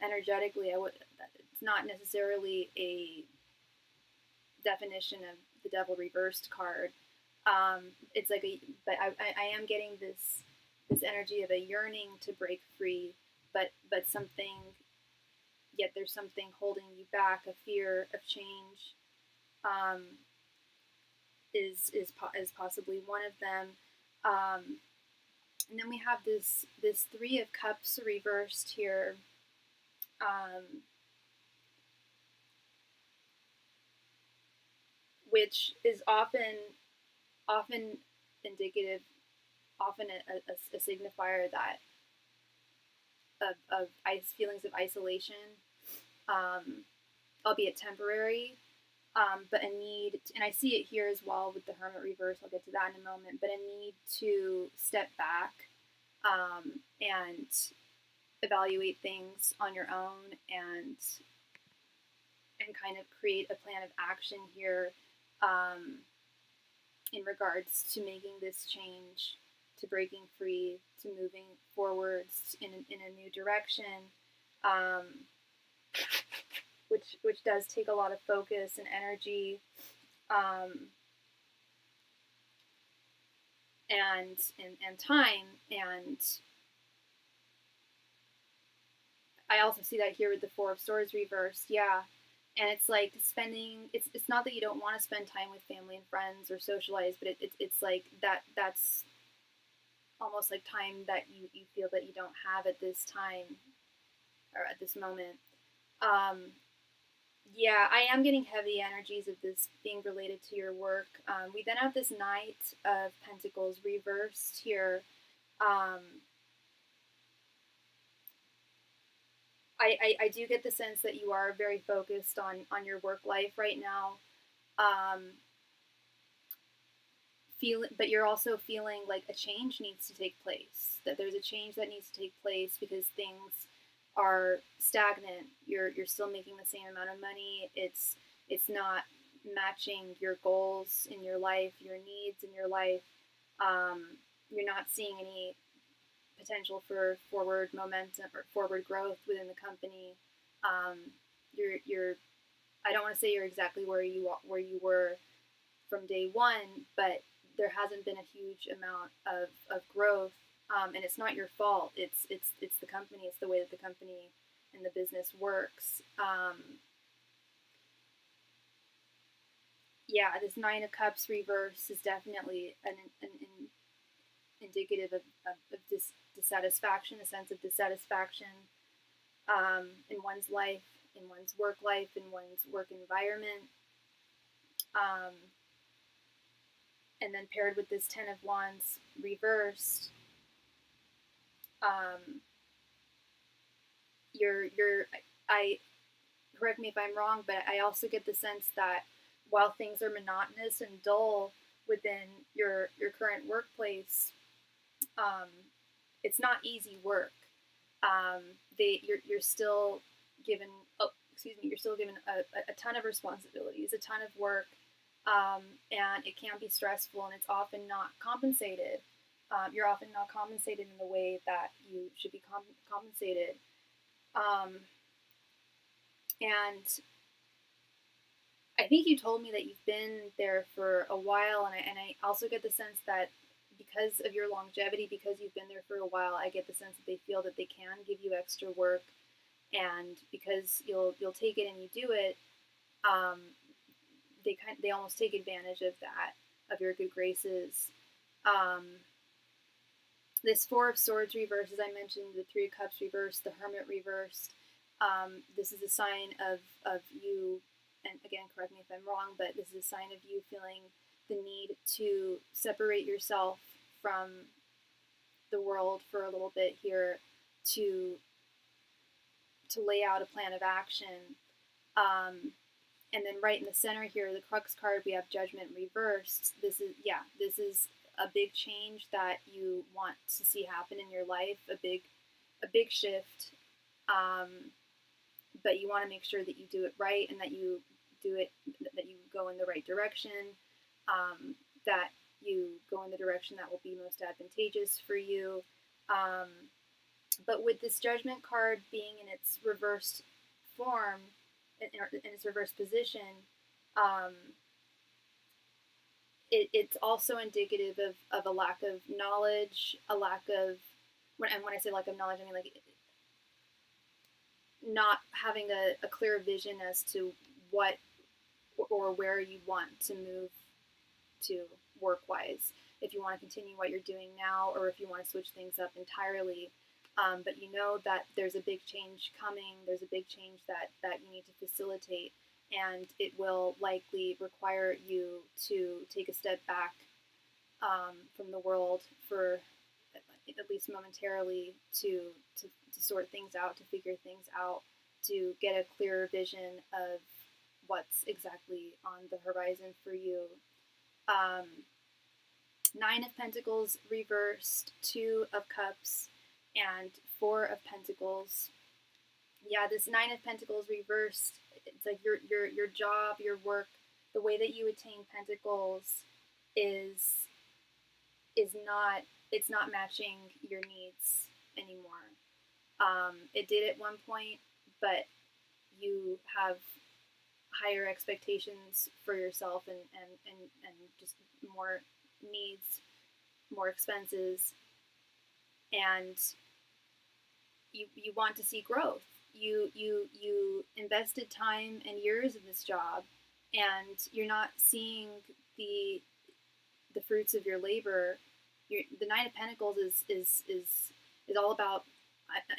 energetically. It's not necessarily a definition of the devil reversed card. It's like but I am getting this energy of a yearning to break free, but something, yet there's something holding you back. A fear of change is possibly one of them. And then we have this Three of Cups reversed here. Which is often indicative, often a signifier that of feelings of isolation, albeit temporary, but a need, and I see it here as well with the Hermit reverse, I'll get to that in a moment, but a need to step back and evaluate things on your own and kind of create a plan of action here in regards to making this change, to breaking free, to moving forwards in a new direction, which does take a lot of focus and energy, and time. And I also see that here with the Four of Swords reversed. Yeah. And it's like spending, it's not that you don't want to spend time with family and friends or socialize, but it's like that's almost like time that you feel that you don't have at this time or at this moment. Yeah, I am getting heavy energies of this being related to your work. We then have this Knight of Pentacles reversed here. I do get the sense that you are very focused on your work life right now. But you're also feeling like a change needs to take place, that there's a change that needs to take place because things are stagnant. You're still making the same amount of money. It's not matching your goals in your life, your needs in your life. You're not seeing any potential for forward momentum or forward growth within the company. You're I don't want to say you're exactly where you were from day one, but there hasn't been a huge amount of growth, and it's not your fault. It's the company. It's the way that the company and the business works. Yeah, this Nine of Cups reverse is definitely an indicative of dissatisfaction, a sense of dissatisfaction in one's life, in one's work life, in one's work environment. And then paired with this Ten of Wands reversed, correct me if I'm wrong, but I also get the sense that while things are monotonous and dull within your current workplace, it's not easy work. You're still given you're still given a ton of responsibilities, a ton of work, and it can be stressful, and it's often not compensated. You're often not compensated in the way that you should be compensated. And I think you told me that you've been there for a while, and I also get the sense that because of your longevity, because you've been there for a while, I get the sense that they feel that they can give you extra work, and because you'll take it and you do it, they almost take advantage of that, of your good graces. This Four of Swords reversed, as I mentioned, the Three of Cups reversed, the Hermit reversed. This is a sign of you, and again, correct me if I'm wrong, but this is a sign of you feeling the need to separate yourself from the world for a little bit here, to lay out a plan of action. And then right in the center here, the Crux card, we have Judgment reversed. This is a big change that you want to see happen in your life, a big shift. but you want to make sure that you do it right and that you go in the right direction, that you go in the direction that will be most advantageous for you. But with this Judgment card being in its reversed form, in its reverse position, it's also indicative of a lack of knowledge, a lack of, when I say lack of knowledge, I mean like not having a clear vision as to what or where you want to move to work-wise. If you want to continue what you're doing now, or if you want to switch things up entirely. But you know that there's a big change coming, there's a big change that you need to facilitate, and it will likely require you to take a step back from the world for at least momentarily to sort things out, to figure things out, to get a clearer vision of what's exactly on the horizon for you. 9 of Pentacles reversed, 2 of Cups, and 4 of Pentacles. Yeah, this 9 of Pentacles reversed, it's like your job, your work, the way that you attain Pentacles is not, it's not matching your needs anymore. It did at one point, but you have higher expectations for yourself and just more needs, more expenses, and you want to see growth. You invested time and years in this job, and you're not seeing the fruits of your labor. The 9 of Pentacles is all about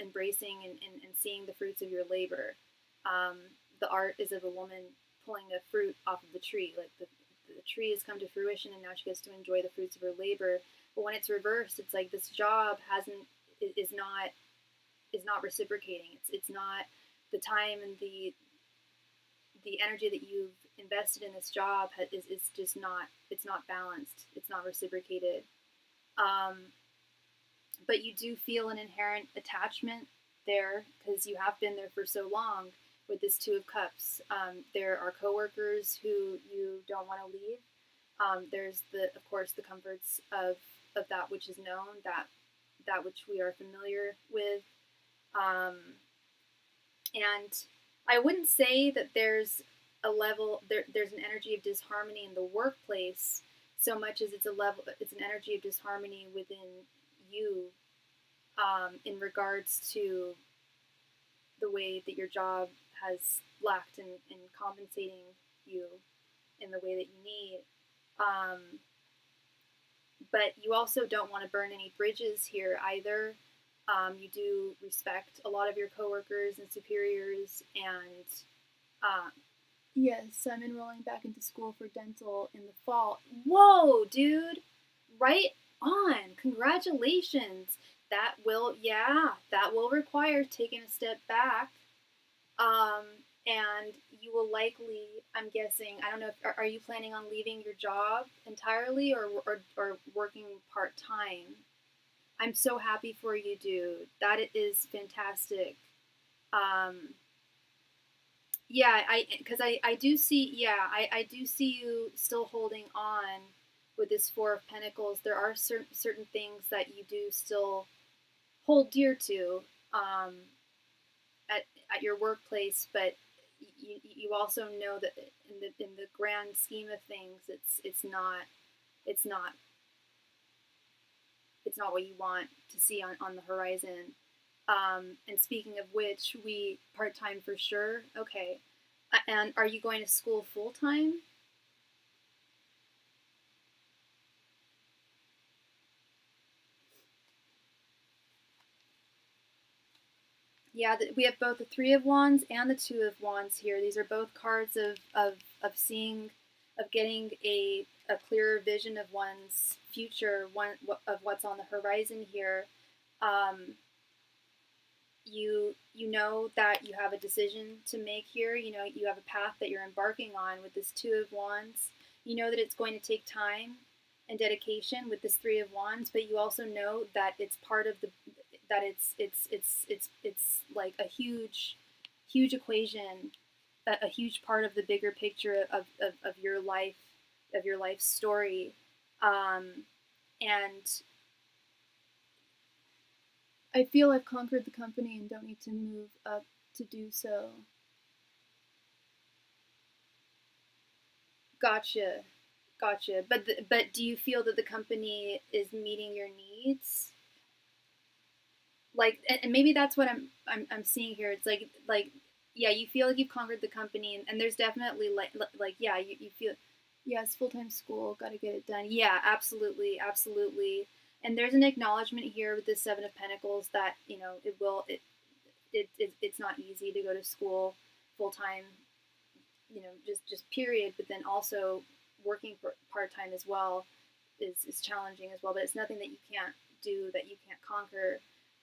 embracing and seeing the fruits of your labor. The art is of a woman pulling a fruit off of the tree. Like the tree has come to fruition, and now she gets to enjoy the fruits of her labor. But when it's reversed, it's like this job is not reciprocating. It's not the time and the energy that you've invested in this job is just not, it's not balanced. It's not reciprocated. But you do feel an inherent attachment there because you have been there for so long with this 2 of Cups. There are coworkers who you don't want to leave. There's of course, the comforts of that which is known, that which we are familiar with. And I wouldn't say that there's a level, there's an energy of disharmony in the workplace so much as it's an energy of disharmony within you, in regards to the way that your job has lacked in compensating you in the way that you need. But you also don't want to burn any bridges here either. You do respect a lot of your coworkers and superiors, and yes, I'm enrolling back into school for dental in the fall. Whoa, dude! Right on! Congratulations! That will require taking a step back. And you will likely, I'm guessing, I don't know, are you planning on leaving your job entirely or working part-time? I'm so happy for you, dude. That is fantastic. Yeah, I do see, I do see you still holding on with this 4 of Pentacles. There are certain things that you do still hold dear to at your workplace, but you also know that in the grand scheme of things, it's not what you want to see on the horizon. And speaking of which, we part-time for sure. Okay. And are you going to school full-time? Yeah, we have both the 3 of Wands and the 2 of Wands here. These are both cards of seeing, of getting a clearer vision of one's future, of what's on the horizon here. You know that you have a decision to make here. You know you have a path that you're embarking on with this 2 of Wands. You know that it's going to take time and dedication with this 3 of Wands, but you also know that it's part of the, that it's like a huge huge equation, a huge part of the bigger picture of your life story. And I feel I've conquered the company and don't need to move up to do so. Gotcha. But do you feel that the company is meeting your needs? Like, and maybe that's what I'm seeing here. It's like yeah, you feel like you've conquered the company, and there's definitely like yeah, you feel yes, full-time school, got to get it done. Yeah, absolutely. And there's an acknowledgement here with the Seven of Pentacles that it's not easy to go to school full time, just period. But then also working part time as well is challenging as well. But it's nothing that you can't do, that you can't conquer.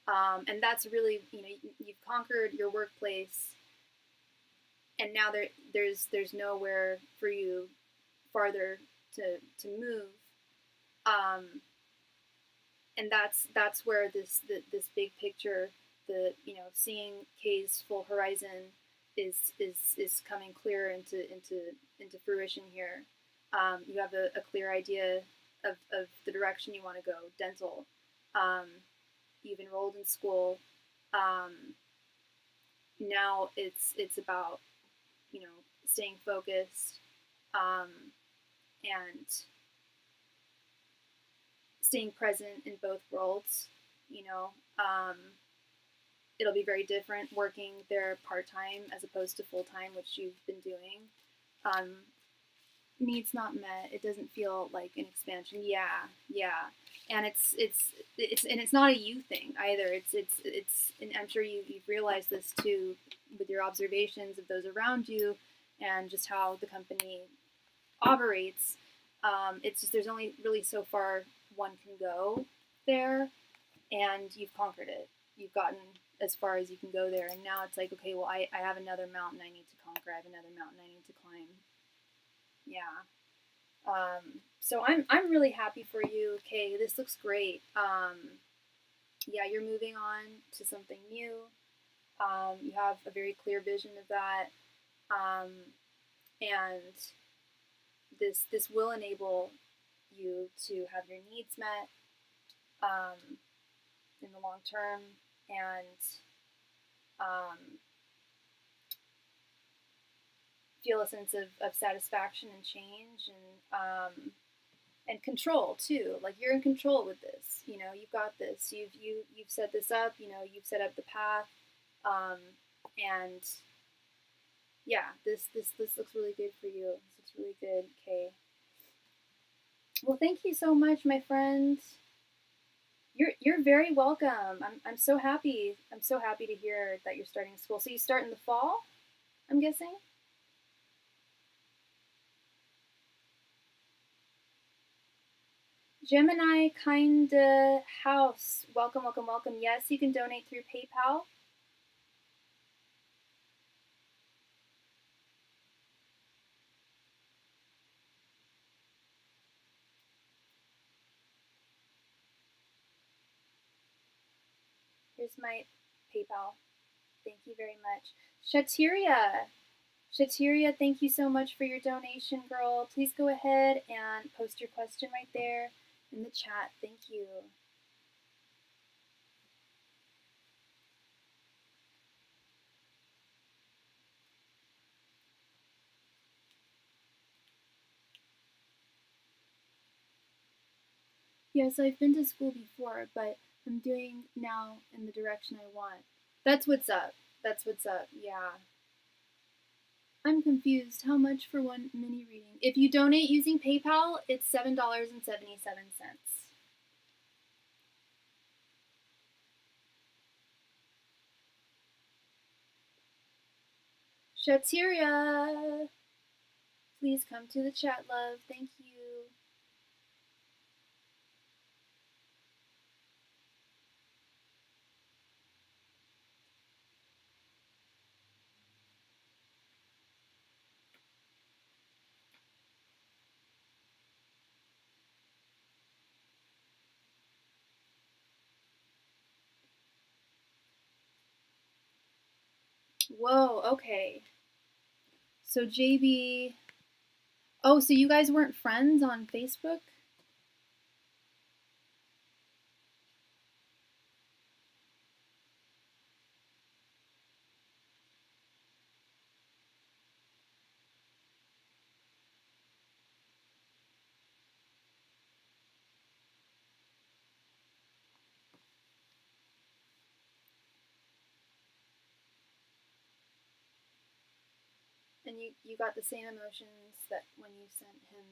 And that's really, you've conquered your workplace, and now there's nowhere for you farther to move. And that's where this big picture, seeing Kay's full horizon is coming clear into fruition here. You have a clear idea of the direction you want to go. Dental. You've enrolled in school. Now it's about staying focused, and staying present in both worlds. It'll be very different working there part-time as opposed to full-time, which you've been doing. Needs not met. It doesn't feel like an expansion. Yeah. And it's not a you thing either. It's and I'm sure you've realized this too with your observations of those around you and just how the company operates. It's just there's only really so far one can go there, and you've conquered it. You've gotten as far as you can go there, and now it's like, okay, well, I have another mountain I need to conquer. I have another mountain I need to climb. Yeah. So I'm really happy for you, Kay. This looks great. Yeah, you're moving on to something new. You have a very clear vision of that, and this will enable you to have your needs met in the long term, and feel a sense of satisfaction and change, and control too. Like, you're in control with this. You've got this. You've set this up. You've set up the path, and yeah, this looks really good for you. This looks really good, Kay. Well, thank you so much, my friend. You're very welcome. I'm so happy. I'm so happy to hear that you're starting school. So you start in the fall, I'm guessing? Gemini kinda house. Welcome. Yes, you can donate through PayPal. Here's my PayPal. Thank you very much. Shatiria, thank you so much for your donation, girl. Please go ahead and post your question right there in the chat. Thank you. Yes, I've been to school before, but I'm doing now in the direction I want. That's what's up. Yeah. I'm confused. How much for one mini reading? If you donate using PayPal, it's $7.77. Shatiria, please come to the chat, love. Thank you. Whoa, okay. So JB... Oh, so you guys weren't friends on Facebook? And you got the same emotions that when you sent him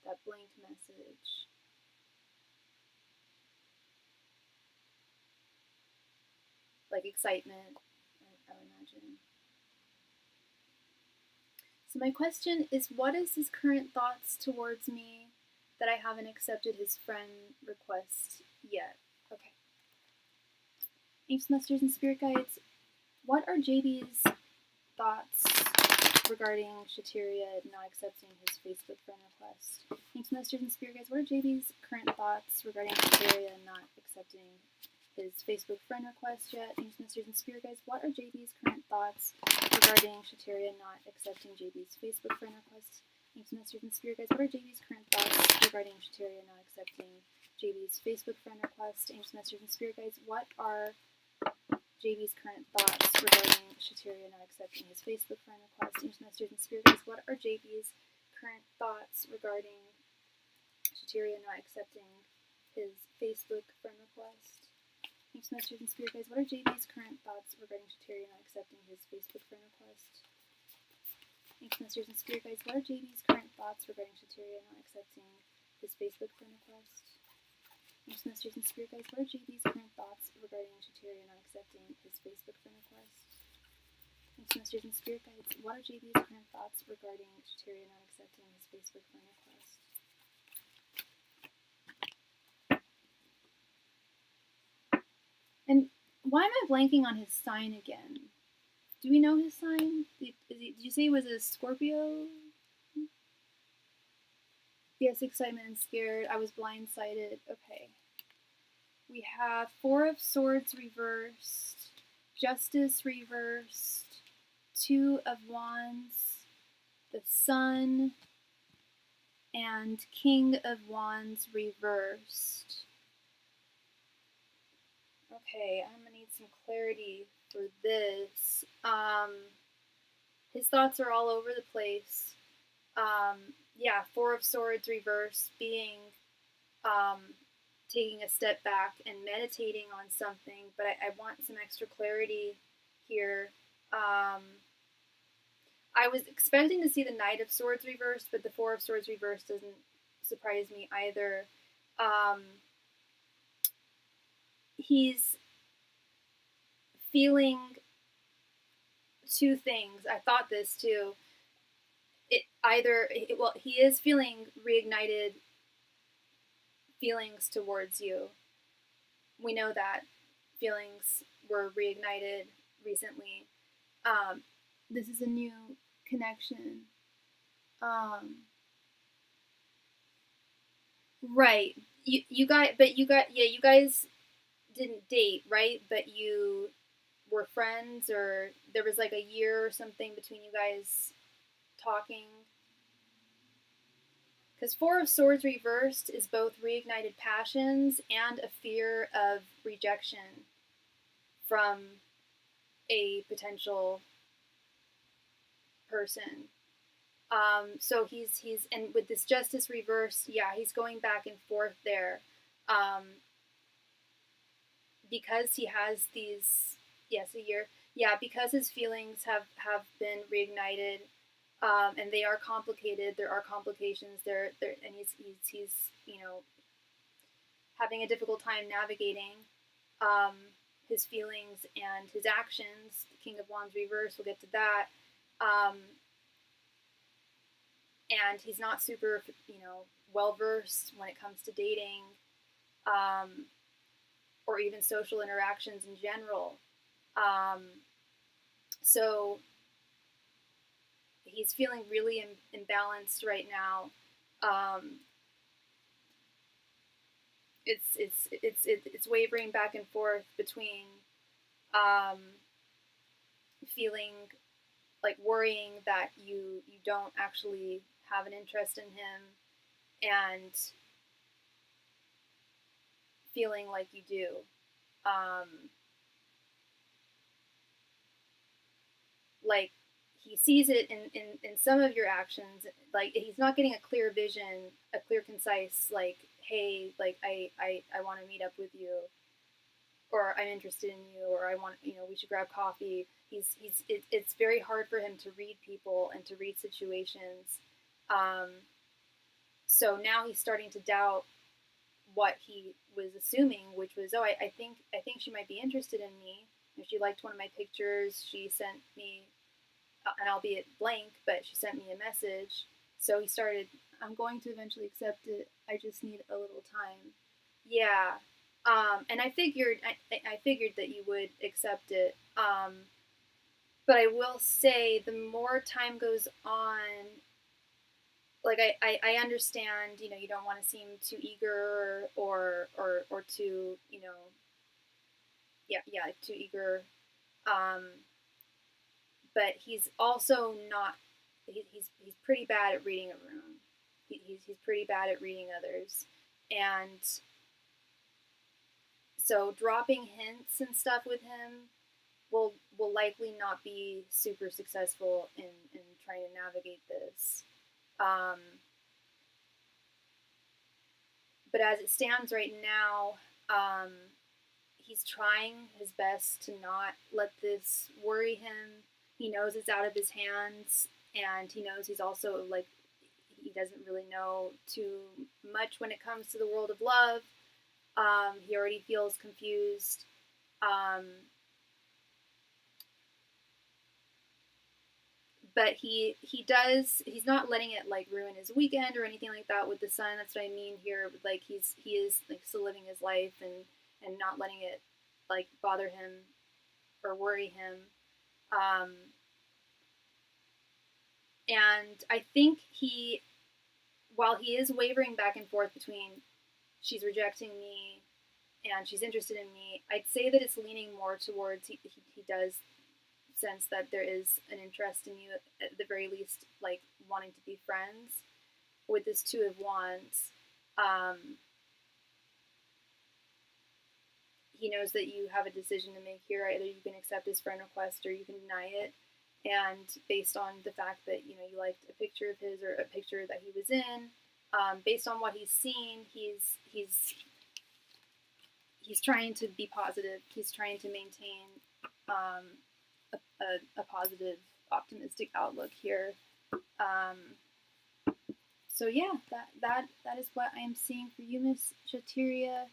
that blank message. Like excitement, I would imagine. So my question is, what is his current thoughts towards me that I haven't accepted his friend request yet? Okay. Ancient Masters and Spirit Guides, what are JB's thoughts regarding Shateria not accepting his Facebook friend request? Ancient Masters and Spirit Guides, what are JB's current thoughts regarding Shateria not accepting his Facebook friend request yet? Ancient Masters and Spirit Guides, what are JB's current thoughts regarding Shateria not accepting JB's Facebook friend request? Ancient Masters and Spirit Guides, what are JB's current thoughts regarding Shateria not accepting JB's Facebook friend request? Ancient Masters and Spirit Guides, what are JB's current thoughts regarding Shateria not accepting his Facebook friend request? Ancient Masters and Spirit Guides, what are JB's current thoughts regarding Shateria not accepting his Facebook friend request? Ancient Masters and Spirit Guides, what are JB's current thoughts regarding Shateria not accepting his Facebook friend request? Ancient Masters and Spirit Guides, what are JB's current thoughts regarding Shateria not accepting his Facebook friend request? Ancient Masters and Spirit Guides, what are JB's current thoughts regarding Shateria not accepting his Facebook friend request? Ancient Masters and Spirit Guides, what are JB's current thoughts regarding Shateria not accepting his Facebook friend request? And why am I blanking on his sign again? Do we know his sign? Did you say he was a Scorpio? Yes, excitement and scared. I was blindsided. Okay. We have Four of Swords reversed, Justice reversed, Two of Wands, the Sun, and King of Wands reversed. Okay, I'm gonna need some clarity for this. His thoughts are all over the place. Yeah, Four of Swords reversed being taking a step back and meditating on something, but I want some extra clarity here. I was expecting to see the Knight of Swords reversed, but the Four of Swords reversed doesn't surprise me either. He's feeling two things. I thought this too. He is feeling reignited feelings towards you. We know that feelings were reignited recently. This is a new connection. Right. You guys didn't date, right? But you were friends, or there was like a year or something between you guys talking. Because Four of Swords reversed is both reignited passions and a fear of rejection from a potential person. So he's and with this Justice reversed, yeah, he's going back and forth there, because he has these, yes, a year, yeah, because his feelings have been reignited, and they are complicated. There are complications there, and he's having a difficult time navigating his feelings and his actions. The King of Wands reverse, we'll get to that. And he's not super, well versed when it comes to dating, or even social interactions in general. So he's feeling really imbalanced right now. It's wavering back and forth between feeling like worrying that you don't actually have an interest in him, and feeling like you do. Like he sees it in some of your actions. Like he's not getting a clear vision, a clear, concise, like, hey, like I want to meet up with you, or I'm interested in you, or I want, we should grab coffee. It's very hard for him to read people and to read situations. So now he's starting to doubt what he was assuming, which was, oh, I think she might be interested in me. If she liked one of my pictures, she sent me, and albeit blank, but she sent me a message. So he started, I'm going to eventually accept it. I just need a little time. Yeah. And I figured that you would accept it. But I will say, the more time goes on, like I understand, you don't want to seem too eager or too, too eager. But he's also not. He's pretty bad at reading a room. He's pretty bad at reading others, and so dropping hints and stuff with him will likely not be super successful in trying to navigate this. But as it stands right now, he's trying his best to not let this worry him. He knows it's out of his hands, and he knows he's also, like, he doesn't really know too much when it comes to the world of love. He already feels confused. But he's not letting it like ruin his weekend or anything like that with the sun. That's what I mean here. Like he is like still living his life and not letting it like bother him or worry him. And I think while he is wavering back and forth between she's rejecting me and she's interested in me, I'd say that it's leaning more towards he does sense that there is an interest in you, at the very least, like wanting to be friends. With this Two of Wands, he knows that you have a decision to make here. Either you can accept his friend request or you can deny it. And based on the fact that you liked a picture of his or a picture that he was in, based on what he's seen, he's trying to be positive. He's trying to maintain a positive, optimistic outlook here. So yeah, that is what I am seeing for you, Miss Shateria.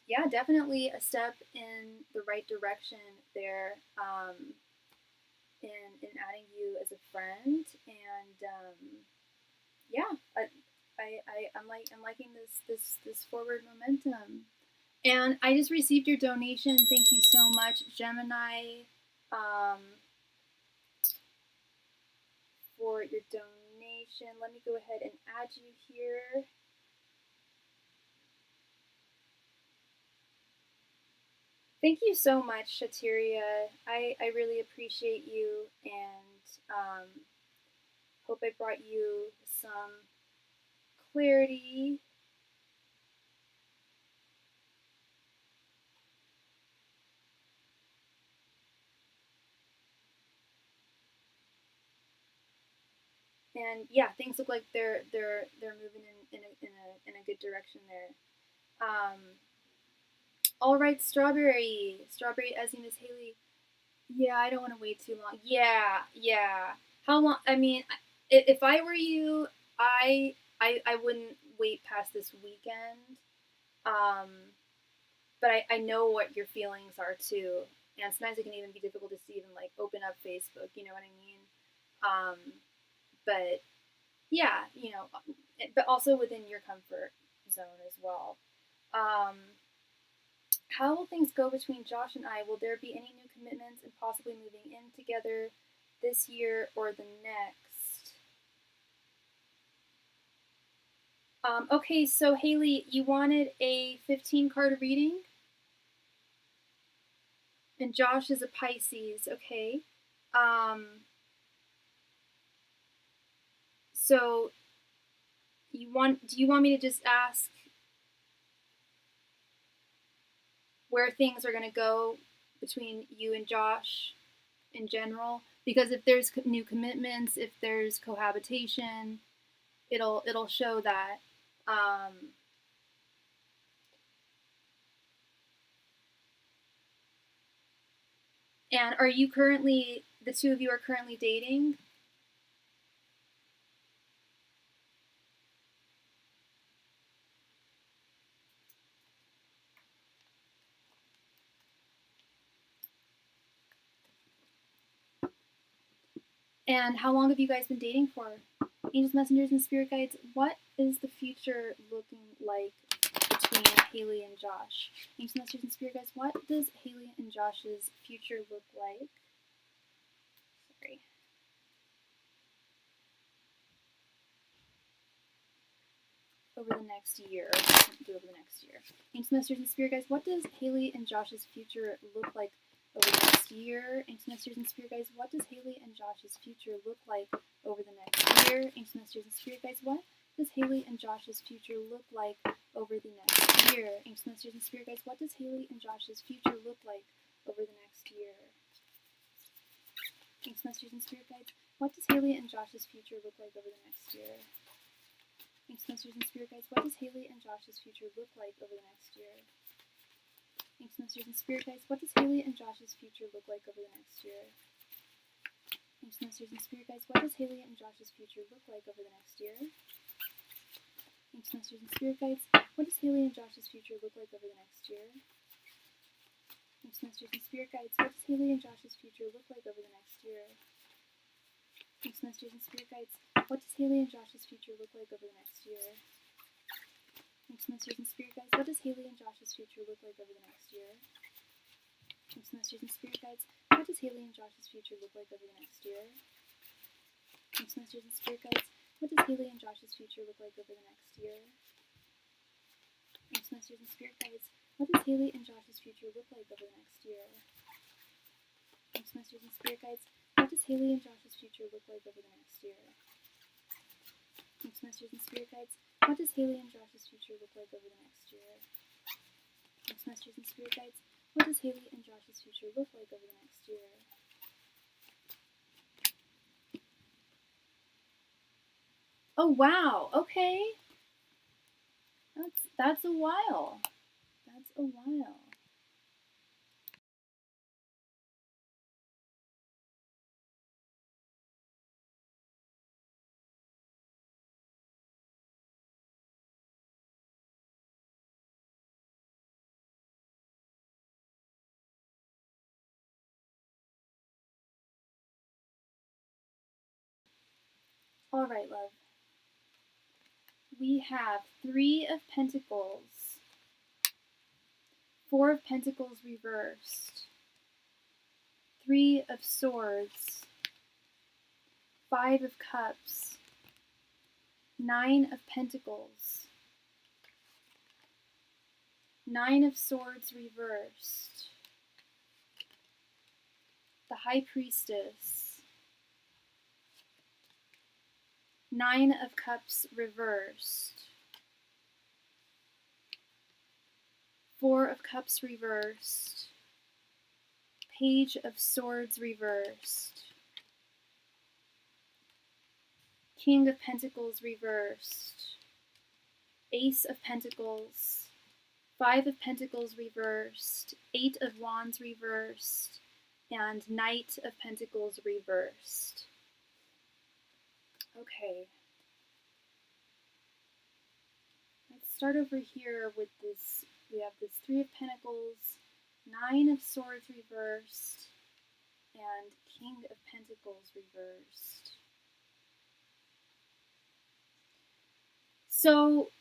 Yeah, definitely a step in the right direction there, in adding you as a friend, and yeah, I'm liking this forward momentum. And I just received your donation. Thank you so much, Gemini, for your donation. Let me go ahead and add you here. Thank you so much, Shateria. I really appreciate you, and hope I brought you some clarity. And yeah, things look like they're moving in a good direction there. All right, Strawberry, as in Miss Haley. Yeah, I don't want to wait too long. Yeah. How long? I mean, if I were you, I wouldn't wait past this weekend. But I know what your feelings are too, and sometimes it can even be difficult to even like open up Facebook. You know what I mean? But yeah, but also within your comfort zone as well. How will things go between Josh and I? Will there be any new commitments and possibly moving in together this year or the next? Okay, so Haley, you wanted a 15 card reading? And Josh is a Pisces, okay. So do you want me to just ask where things are going to go between you and Josh in general? Because if there's new commitments, if there's cohabitation, it'll show that. And are you currently, the two of you are currently dating? And how long have you guys been dating for? Angels, messengers, and spirit guides, what is the future looking like between Haley and Josh? Angels, messengers, and spirit guides, what does Haley and Josh's future look like? Sorry. Over the next year. Do over the next year. Angels, messengers, and spirit guides, what does Haley and Josh's future look like over the next year? Angels, messengers, and spirit guides, what does Haley and Josh's future look like over the next year? Angels, messengers, and spirit guides, what does Haley and Josh's future look like over the next year? Angels, messengers, and spirit guides, what does Haley and Josh's future look like over the next year? Angels, messengers, and spirit guides, what does Haley and Josh's future look like over the next year? Angels, messengers, and spirit guides, what does Haley and Josh's future look like over the next year? Angels, messengers, and spirit guides, what does Haley and Josh's future look like over the next year? Angels, messengers, and spirit guides, what does Haley and Josh's future look like over the next year? Angels, messengers, and spirit guides, what does Haley and Josh's future look like over the next year? Angels, messengers, and spirit guides, what does Haley and Josh's future look like over the next year? Angels, messengers, and spirit guides, what does Haley and Josh's future look like over the next year? Angels, messengers, and spirit guides, what does Haley and Josh's future look like over the next year? Angels, messengers, and spirit guides, what does Haley and Josh's future look like over the next year? Angels, messengers, and spirit guides, what does Haley and Josh's future look like over the next year? Angels, messengers, and spirit guides, what does Haley and Josh's future look like over the next year? Angels, messengers, and spirit guides, what does Haley and Josh's future look like over the next year? Angels, messengers, and spirit guides, what does Haley and Josh's future look like over the next year? Angels, messengers, and spirit guides, what does Haley and Josh's future look like over the next year? Oh wow, okay. That's a while. That's a while. Alright, love. We have 3 of Pentacles, 4 of Pentacles reversed, 3 of Swords, 5 of Cups, 9 of Pentacles, 9 of Swords reversed, the High Priestess, 9 of Cups reversed, 4 of Cups reversed, Page of Swords reversed, King of Pentacles reversed, Ace of Pentacles, 5 of Pentacles reversed, 8 of Wands reversed, and Knight of Pentacles reversed. Okay. Let's start over here with this. We have this 3 of Pentacles, 9 of Swords reversed, and King of Pentacles reversed. So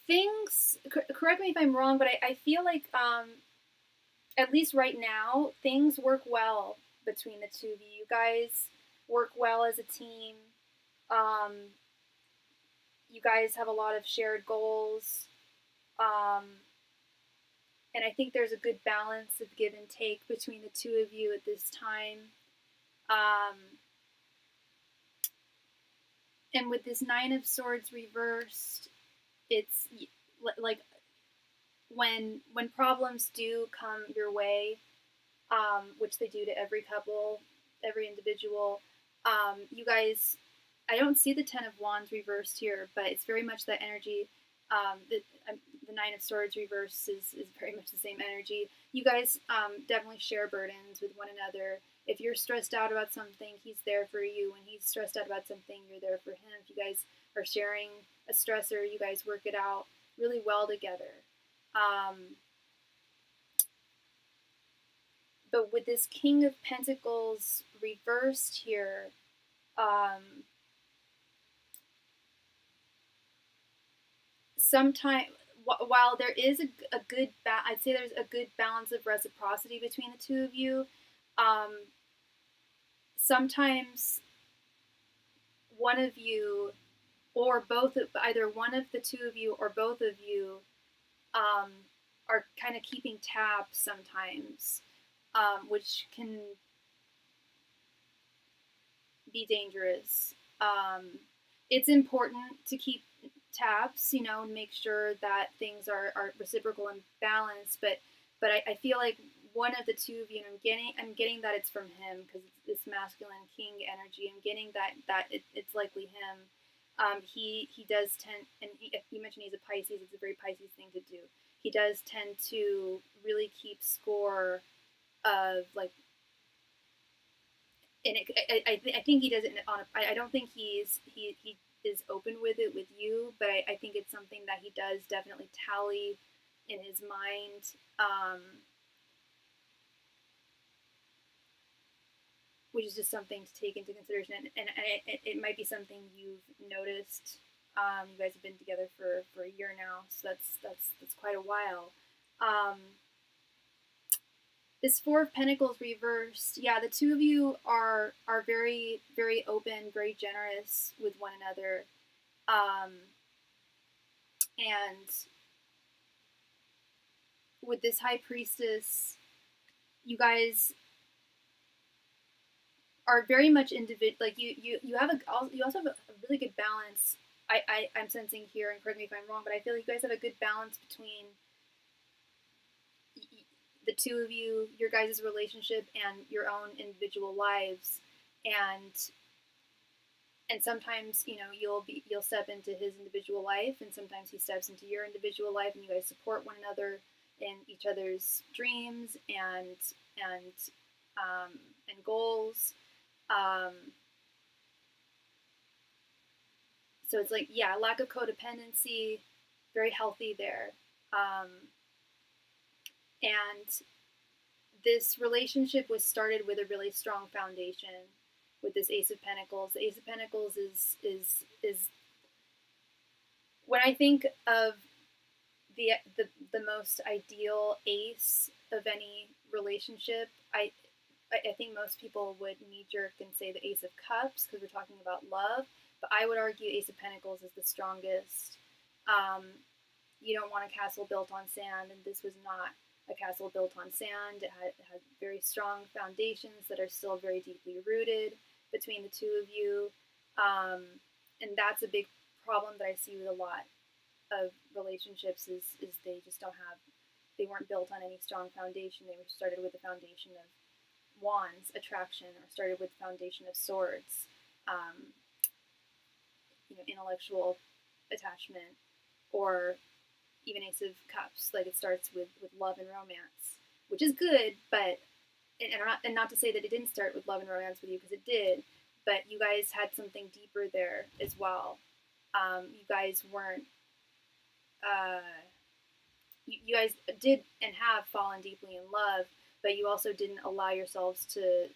things, correct me if I'm wrong, but I feel like, at least right now, things work well between the two of you. You guys work well as a team. You guys have a lot of shared goals. And I think there's a good balance of give and take between the two of you at this time. And with this Nine of Swords reversed, it's like when problems do come your way, which they do to every couple, every individual, you guys, I don't see the Ten of Wands reversed here, but it's very much that energy. The Nine of Swords reversed is very much the same energy. You guys definitely share burdens with one another. If you're stressed out about something, he's there for you. When he's stressed out about something, you're there for him. If you guys are sharing a stressor, you guys work it out really well together. But with this King of Pentacles reversed here, sometimes, while there is a good, I'd say there's a good balance of reciprocity between the two of you, sometimes one of you, or both, either one of the two of you or both of you, are kind of keeping tabs sometimes, which can be dangerous. It's important to keep tabs, you know, and make sure that things are reciprocal and balanced. But I feel like one of the two of you, and I'm getting that it's from him because it's masculine king energy. I'm getting that it's likely him. He does tend, and you mentioned he's a Pisces. It's a very Pisces thing to do. He does tend to really keep score of like. And I think he does it on. I don't think he is open with it with you, but I think it's something that he does definitely tally in his mind, which is just something to take into consideration. And it might be something you've noticed. You guys have been together for a year now, so that's quite a while. This Four of Pentacles reversed, yeah, the two of you are very, very open, very generous with one another. And with this High Priestess, you guys are very much individual. Like you also have a really good balance. I'm sensing here, and correct me if I'm wrong, but I feel like you guys have a good balance between the two of you, your guys' relationship, and your own individual lives. And sometimes, you know, you'll step into his individual life, and sometimes he steps into your individual life, and you guys support one another in each other's dreams and goals. So it's like, yeah, lack of codependency, very healthy there. And this relationship was started with a really strong foundation with this Ace of Pentacles. The Ace of Pentacles is when I think of the most ideal ace of any relationship, I think most people would knee-jerk and say the Ace of Cups because we're talking about love, but I would argue Ace of Pentacles is the strongest. You don't want a castle built on sand, and this was not a castle built on sand. It had very strong foundations that are still very deeply rooted between the two of you, and that's a big problem that I see with a lot of relationships is they just they weren't built on any strong foundation. They were started with the foundation of wands, attraction, or started with the foundation of swords, intellectual attachment, or even Ace of Cups. Like it starts with love and romance, which is good, but and not to say that it didn't start with love and romance with you, because it did, but you guys had something deeper there as well. You guys weren't. You guys did and have fallen deeply in love, but you also didn't allow yourselves to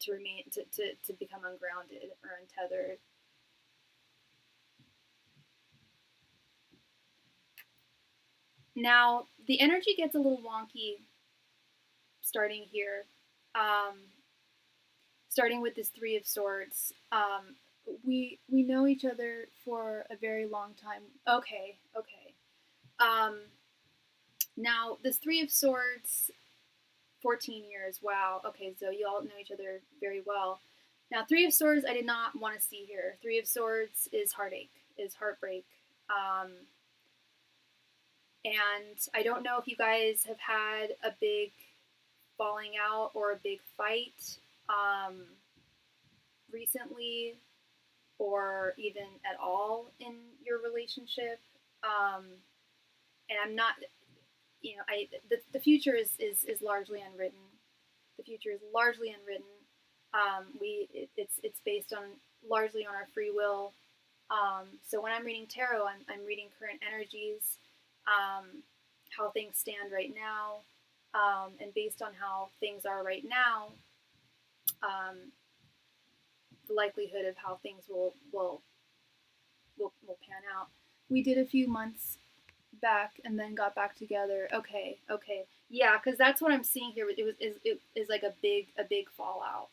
remain to become ungrounded or untethered. Now the energy gets a little wonky starting here, starting with this Three of Swords. We know each other for a very long time. Okay. Now, this Three of Swords, 14 years, wow. Okay, so you all know each other very well. Now, Three of Swords, I did not want to see here. Three of Swords is heartache, is heartbreak. And I don't know if you guys have had a big falling out or a big fight recently, or even at all in your relationship. And I'm not, the future is largely unwritten. The future is largely unwritten. It's based on largely on our free will. So when I'm reading tarot, I'm reading current energies, how things stand right now, and based on how things are right now, the likelihood of how things will pan out. We did a few months back and then got back together. Okay, yeah, because that's what I'm seeing here. It is like a big fallout.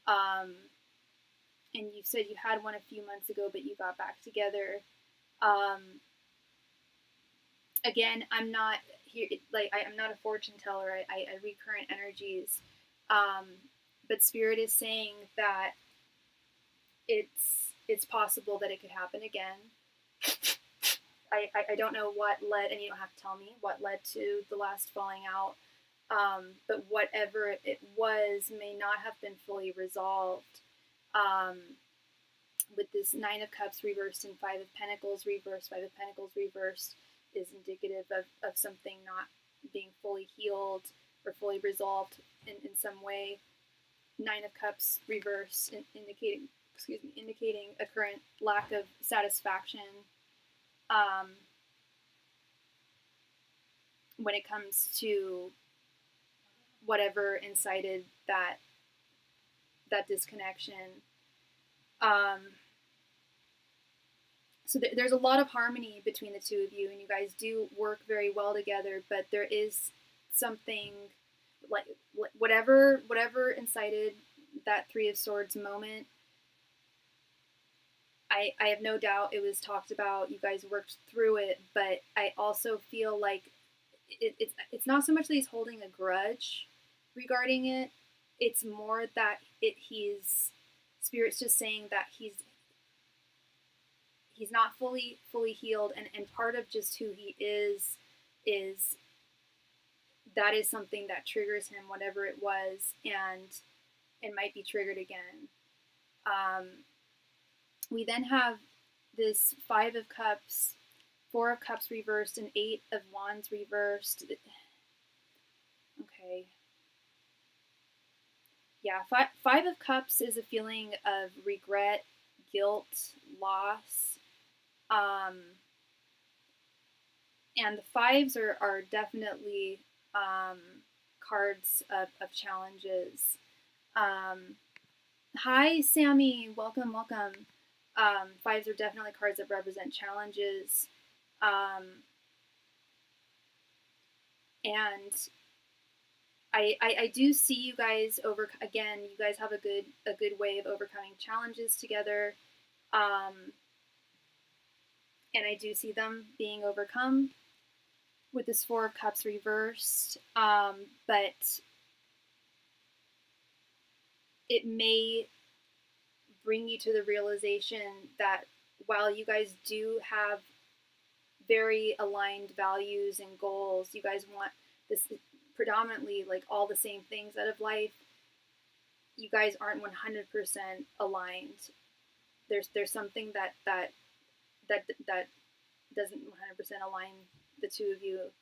And you said you had one a few months ago, but you got back together. Again, I'm not here, like, I'm not a fortune teller. I read current energies. But Spirit is saying that it's possible that it could happen again. I don't know what led, and you don't have to tell me what led to the last falling out, but whatever it was may not have been fully resolved. With this Nine of Cups reversed and Five of Pentacles reversed, Five of Pentacles reversed is indicative of something not being fully healed or fully resolved in some way. Nine of Cups reversed, indicating a current lack of satisfaction when it comes to whatever incited that disconnection. So there's a lot of harmony between the two of you, and you guys do work very well together, but there is something like whatever incited that Three of Swords moment. I have no doubt it was talked about, you guys worked through it, but I also feel like it's not so much that he's holding a grudge regarding it. It's more that Spirit's just saying that he's not fully healed, and part of just who he is that is something that triggers him, whatever it was, and it might be triggered again. We then have this Five of Cups, Four of Cups reversed, and Eight of Wands reversed. Okay. Yeah, Five of Cups is a feeling of regret, guilt, loss. And the fives are definitely cards of challenges. Hi, Sammy. Welcome. Fives are definitely cards that represent challenges. And I do see you guys again, you guys have a good way of overcoming challenges together. And I do see them being overcome with this Four of Cups reversed. But it may bring you to the realization that while you guys do have very aligned values and goals, you guys want this predominantly like all the same things out of life, you guys aren't 100% aligned. There's something that doesn't 100% align the two of you,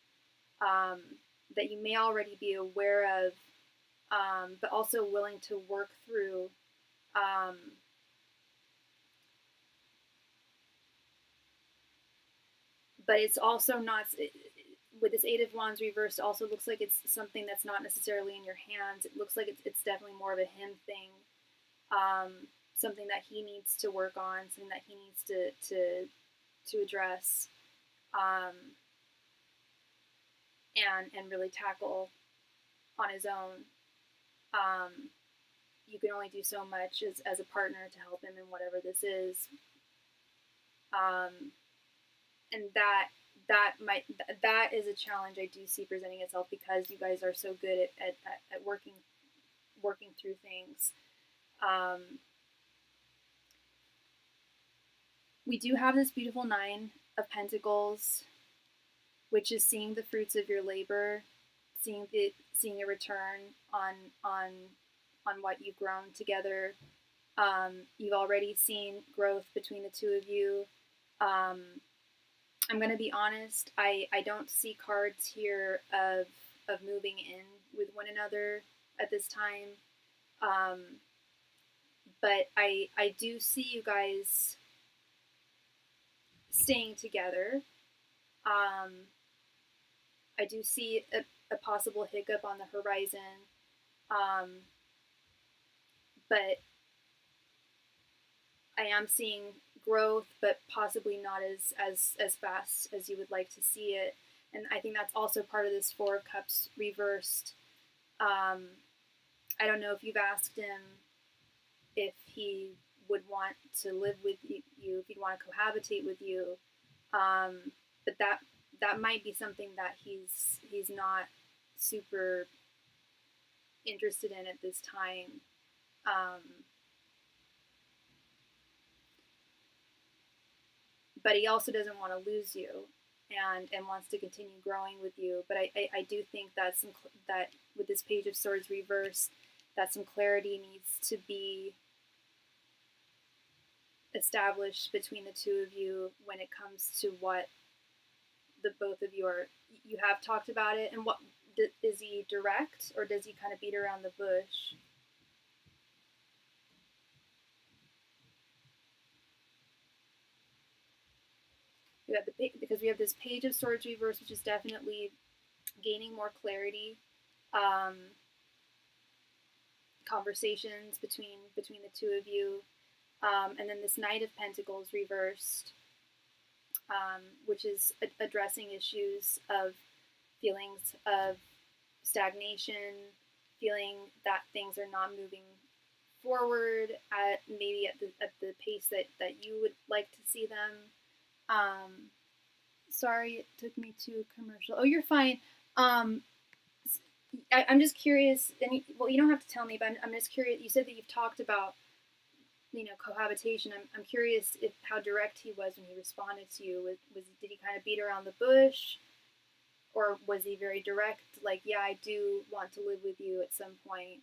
that you may already be aware of, but also willing to work through. But it's also not, with this Eight of Wands reversed, also looks like it's something that's not necessarily in your hands. It looks like it's definitely more of a him thing, something that he needs to work on, something that he needs to address, and really tackle on his own. You can only do so much as a partner to help him in whatever this is. And that that is a challenge I do see presenting itself, because you guys are so good at working through things. We do have this beautiful 9 of Pentacles, which is seeing the fruits of your labor, seeing a return on what you've grown together. You've already seen growth between the two of you. I'm going to be honest, I don't see cards here of moving in with one another at this time. But I do see you guys staying together. I do see a possible hiccup on the horizon. But I am seeing growth, but possibly not as fast as you would like to see it. And I think that's also part of this 4 of Cups reversed. I don't know if you've asked him if he would want to live with you, if he'd want to cohabitate with you. But that might be something that he's not super interested in at this time. But he also doesn't want to lose you, and wants to continue growing with you. But I do think that with this Page of Swords reversed, that some clarity needs to be established between the two of you when it comes to what the both of you are. You have talked about it, and what is he direct, or does he kind of beat around the bush? Because we have this Page of Swords reverse, which is definitely gaining more clarity. Conversations between the two of you, and then this Knight of Pentacles reversed, which is addressing issues of feelings of stagnation, feeling that things are not moving forward at the pace that you would like to see them. Sorry, it took me to a commercial. Oh, you're fine. I'm just curious, and you don't have to tell me, but I'm just curious. You said that you've talked about, cohabitation. I'm curious if how direct he was when he responded to you. Did he kind of beat around the bush, or was he very direct? Like, yeah, I do want to live with you at some point.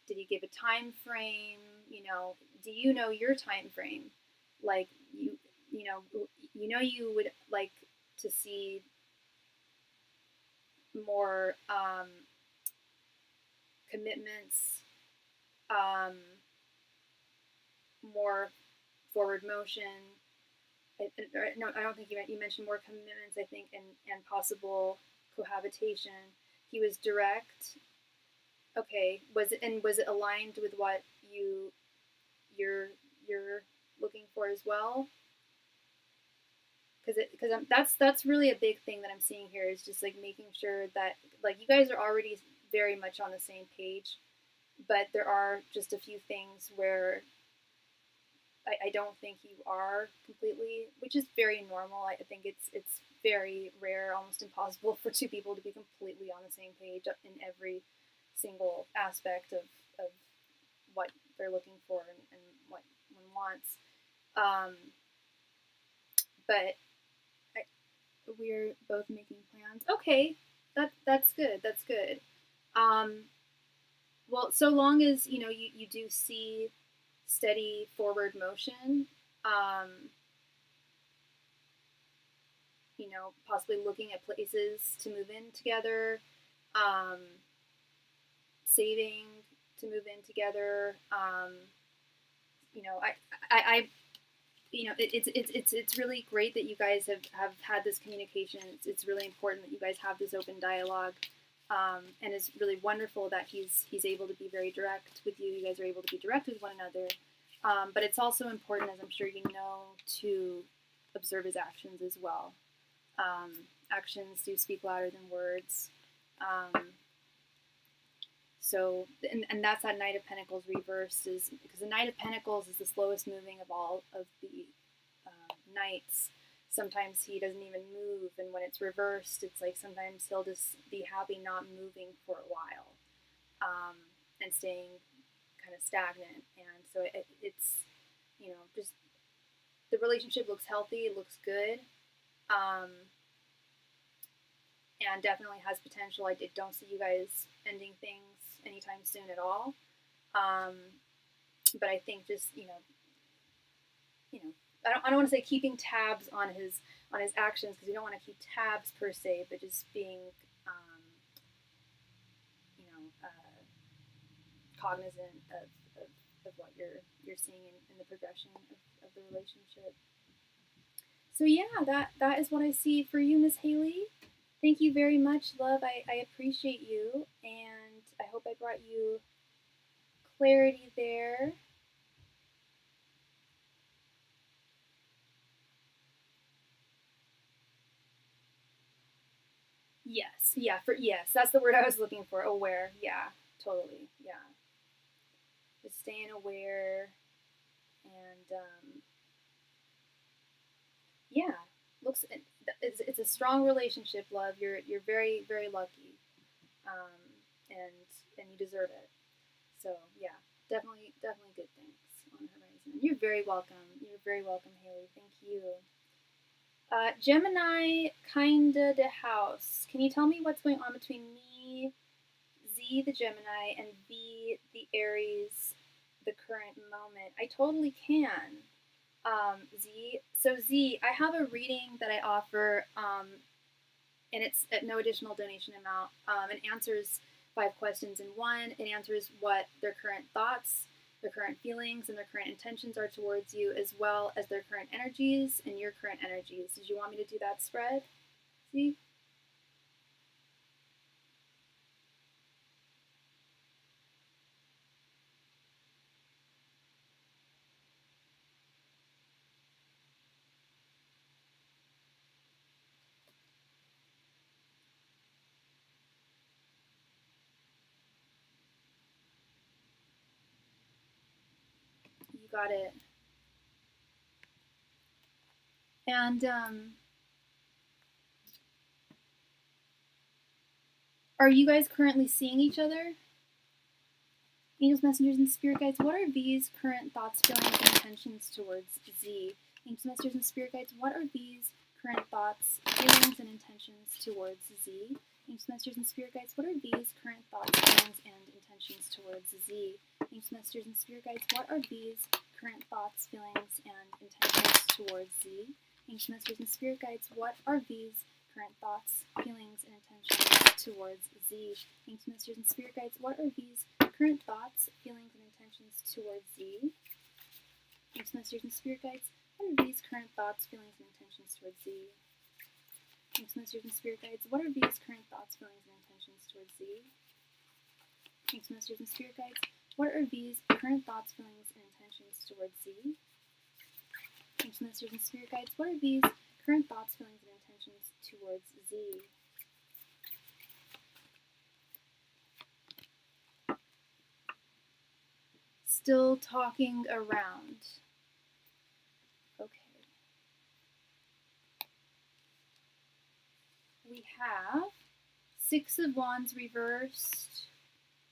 Did he give a time frame? Do you know your time frame? Like, you would like to see more commitments, more forward motion. No, I don't think you mentioned more commitments, I think, and possible cohabitation. He was direct. Okay, was it aligned with what you're looking for as well? Because that's really a big thing that I'm seeing here, is just like making sure that, like, you guys are already very much on the same page, but there are just a few things where I don't think you are completely, which is very normal. I think it's very rare, almost impossible, for two people to be completely on the same page in every single aspect of what they're looking for and what one wants. But we're both making plans. Okay, that's good. That's good. Well, so long as you do see steady forward motion, possibly looking at places to move in together, saving to move in together. It's really great that you guys have had this communication. It's really important that you guys have this open dialogue, and it's really wonderful that he's able to be very direct with you. You guys are able to be direct with one another, but it's also important, as I'm sure you know, to observe his actions as well. Actions do speak louder than words. So, and that's that Knight of Pentacles reversed, is because the Knight of Pentacles is the slowest moving of all of the nights, sometimes he doesn't even move, and when it's reversed, it's like sometimes he'll just be happy not moving for a while, and staying kind of stagnant. And so it's, you know, just the relationship looks healthy, it looks good, and definitely has potential. I don't see you guys ending things anytime soon at all. But I think just, you know, I don't want to say keeping tabs on his actions, because you don't want to keep tabs per se, but just being, you know, cognizant of what you're seeing in the progression of the relationship. So yeah, that is what I see for you, Miss Haley. Thank you very much, love. I appreciate you, and I hope I brought you clarity there. Yes, yeah, yes, that's the word I was looking for. Aware, yeah, totally, yeah. Just staying aware, and yeah, looks it's a strong relationship, love. You're very, very lucky, and you deserve it. So yeah, definitely good things on the horizon. You're very welcome. You're very welcome, Haley. Thank you. Gemini, kinda the house. Can you tell me what's going on between me, Z, the Gemini, and V, the Aries, the current moment? I totally can. Z. So Z, I have a reading that I offer, and it's at no additional donation amount. It answers 5 questions in one. It answers what their current thoughts, their current feelings, and their current intentions are towards you, as well as their current energies and your current energies. Did you want me to do that spread? See? You got it. And are you guys currently seeing each other? Angels, messengers, and spirit guides, what are V's current thoughts, feelings, and intentions towards Z? Angels, messengers, and spirit guides, what are V's current thoughts, feelings, and intentions towards Z? Angels, messengers, and spirit guides, what are V's current thoughts, feelings, and intentions towards Z? Angels, messengers, and spirit guides, what are V's current thoughts, feelings, and intentions towards Z? Angels, messengers, and spirit guides, what are V's current thoughts, feelings, and intentions towards Z? Angels, messengers, and spirit guides, what are V's current thoughts, feelings, and intentions towards Z? Angels, messengers, and spirit guides, what are V's current thoughts, feelings, and intentions towards Z? Angels, messengers, and spirit guides, what are V's current thoughts, feelings, and intentions towards Z? Angels, messengers, and spirit guides, what are V's current thoughts, feelings, and intentions towards Z? Angels, messengers, and spirit guides, what are V's current thoughts, feelings, and intentions towards Z? Still talking around. Okay. We have 6 of Wands reversed,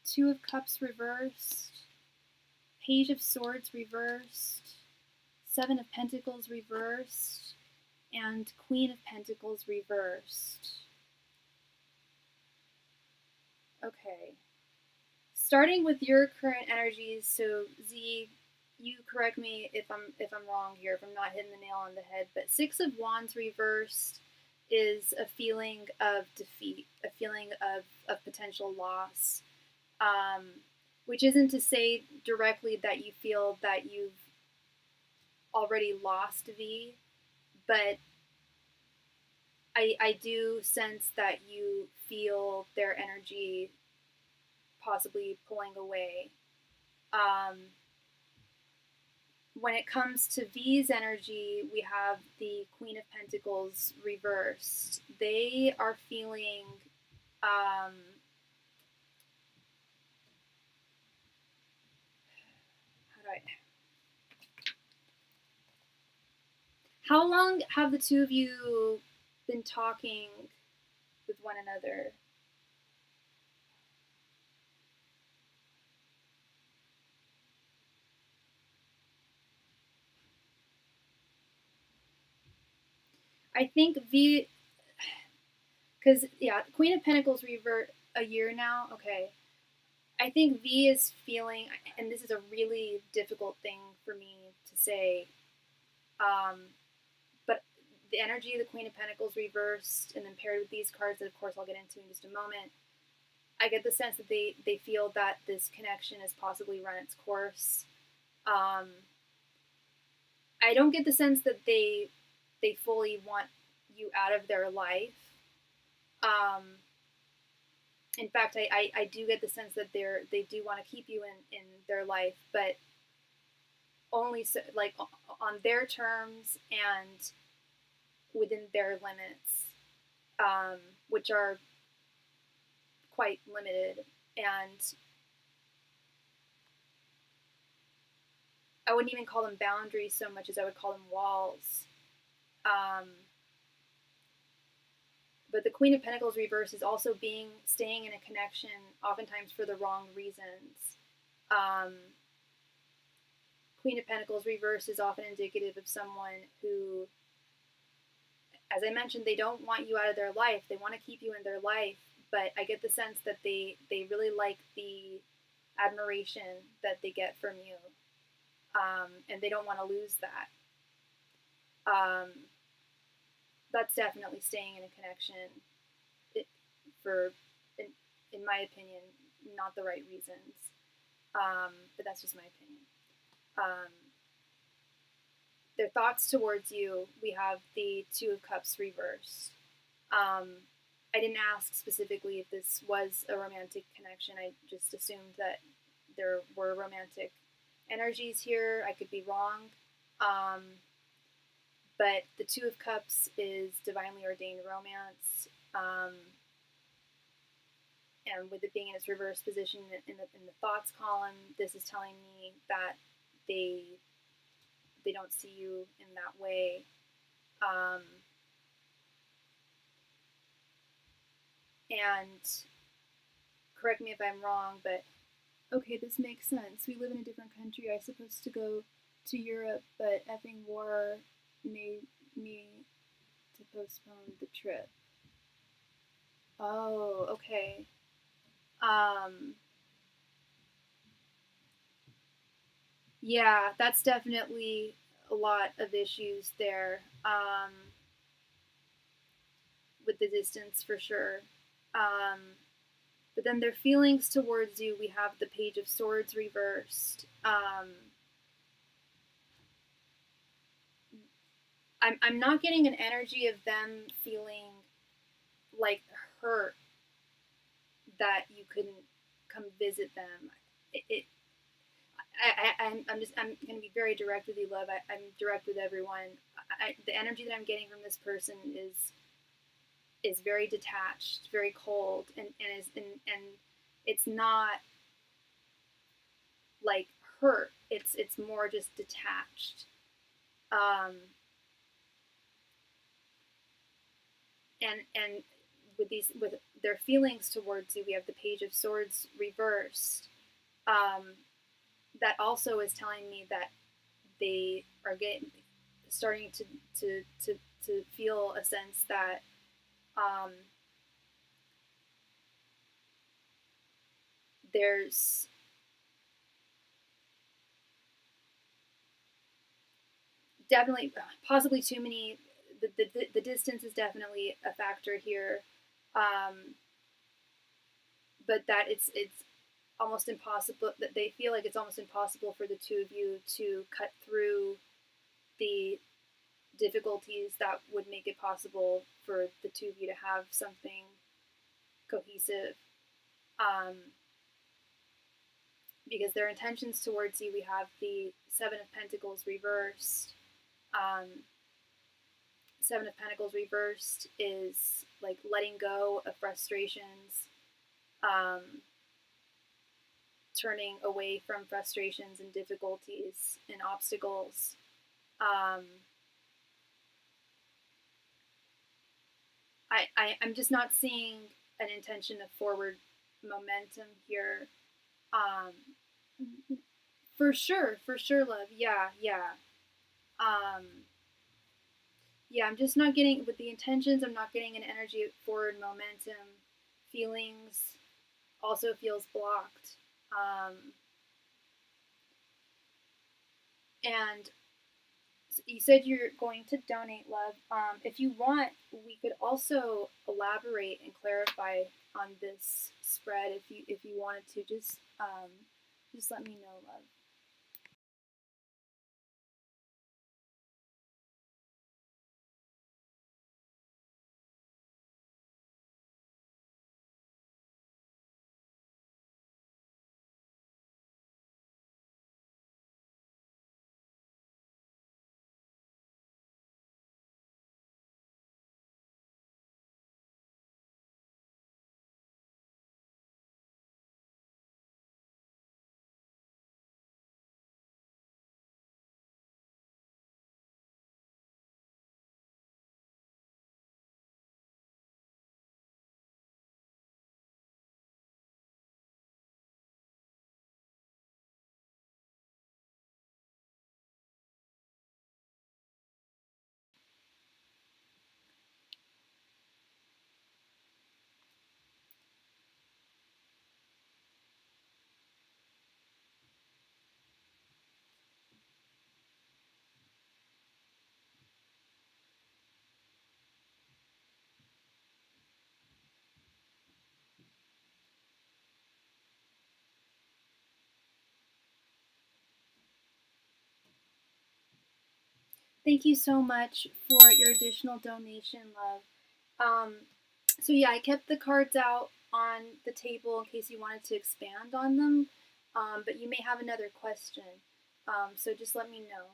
2 of Cups reversed, Page of Swords reversed, 7 of Pentacles reversed, and Queen of Pentacles reversed. Okay. Starting with your current energies, so Z, you correct me if I'm wrong here, if I'm not hitting the nail on the head, but 6 of Wands reversed is a feeling of defeat, a feeling of potential loss, which isn't to say directly that you feel that you've already lost V, but I do sense that you feel their energy possibly pulling away. When it comes to V's energy, we have the Queen of Pentacles reversed. They are feeling How long have the two of you been talking with one another? I think V, because yeah, Queen of Pentacles revert a year now. Okay, I think V is feeling, and this is a really difficult thing for me to say, but the energy of the Queen of Pentacles reversed and then paired with these cards that, of course, I'll get into in just a moment. I get the sense that they feel that this connection has possibly run its course. I don't get the sense that they fully want you out of their life. In fact, I do get the sense that they do want to keep you in their life, but only so, like on their terms and within their limits, which are quite limited. And I wouldn't even call them boundaries so much as I would call them walls. But the Queen of Pentacles reverse is also staying in a connection, oftentimes for the wrong reasons. Queen of Pentacles reverse is often indicative of someone who, as I mentioned, they don't want you out of their life. They want to keep you in their life, but I get the sense that they really like the admiration that they get from you, and they don't want to lose that. That's definitely staying in a connection for, in my opinion, not the right reasons. But that's just my opinion. Their thoughts towards you, we have the Two of Cups reversed. I didn't ask specifically if this was a romantic connection. I just assumed that there were romantic energies here. I could be wrong. But the Two of Cups is divinely ordained romance. And with it being in its reverse position in the thoughts column, this is telling me that they don't see you in that way. And correct me if I'm wrong, but okay, this makes sense. We live in a different country. I was supposed to go to Europe, but effing war made me to postpone the trip. Oh, okay. Yeah, that's definitely a lot of issues there, with the distance for sure. But then their feelings towards you, we have the Page of Swords reversed. I'm not getting an energy of them feeling like hurt that you couldn't come visit them. I'm going to be very direct with you, love. I'm direct with everyone. The energy that I'm getting from this person is very detached, very cold, and it's not like hurt. It's more just detached. And with their feelings towards you, we have the Page of Swords reversed. That also is telling me that they are starting to feel a sense that there's definitely possibly too many. The distance is definitely a factor here, but that it's almost impossible, that they feel like it's almost impossible for the two of you to cut through the difficulties that would make it possible for the two of you to have something cohesive. Because their intentions towards you, we have the Seven of Pentacles reversed. Seven of Pentacles reversed is like letting go of frustrations, turning away from frustrations and difficulties and obstacles. I'm just not seeing an intention of forward momentum here. For sure, love. Yeah. Yeah, I'm just not getting, with the intentions, I'm not getting an energy of forward momentum. Feelings also feels blocked. And you said you're going to donate, love. If you want, we could also elaborate and clarify on this spread. If you wanted to, just let me know, love. Thank you so much for your additional donation, love. So yeah, I kept the cards out on the table in case you wanted to expand on them, but you may have another question, so just let me know.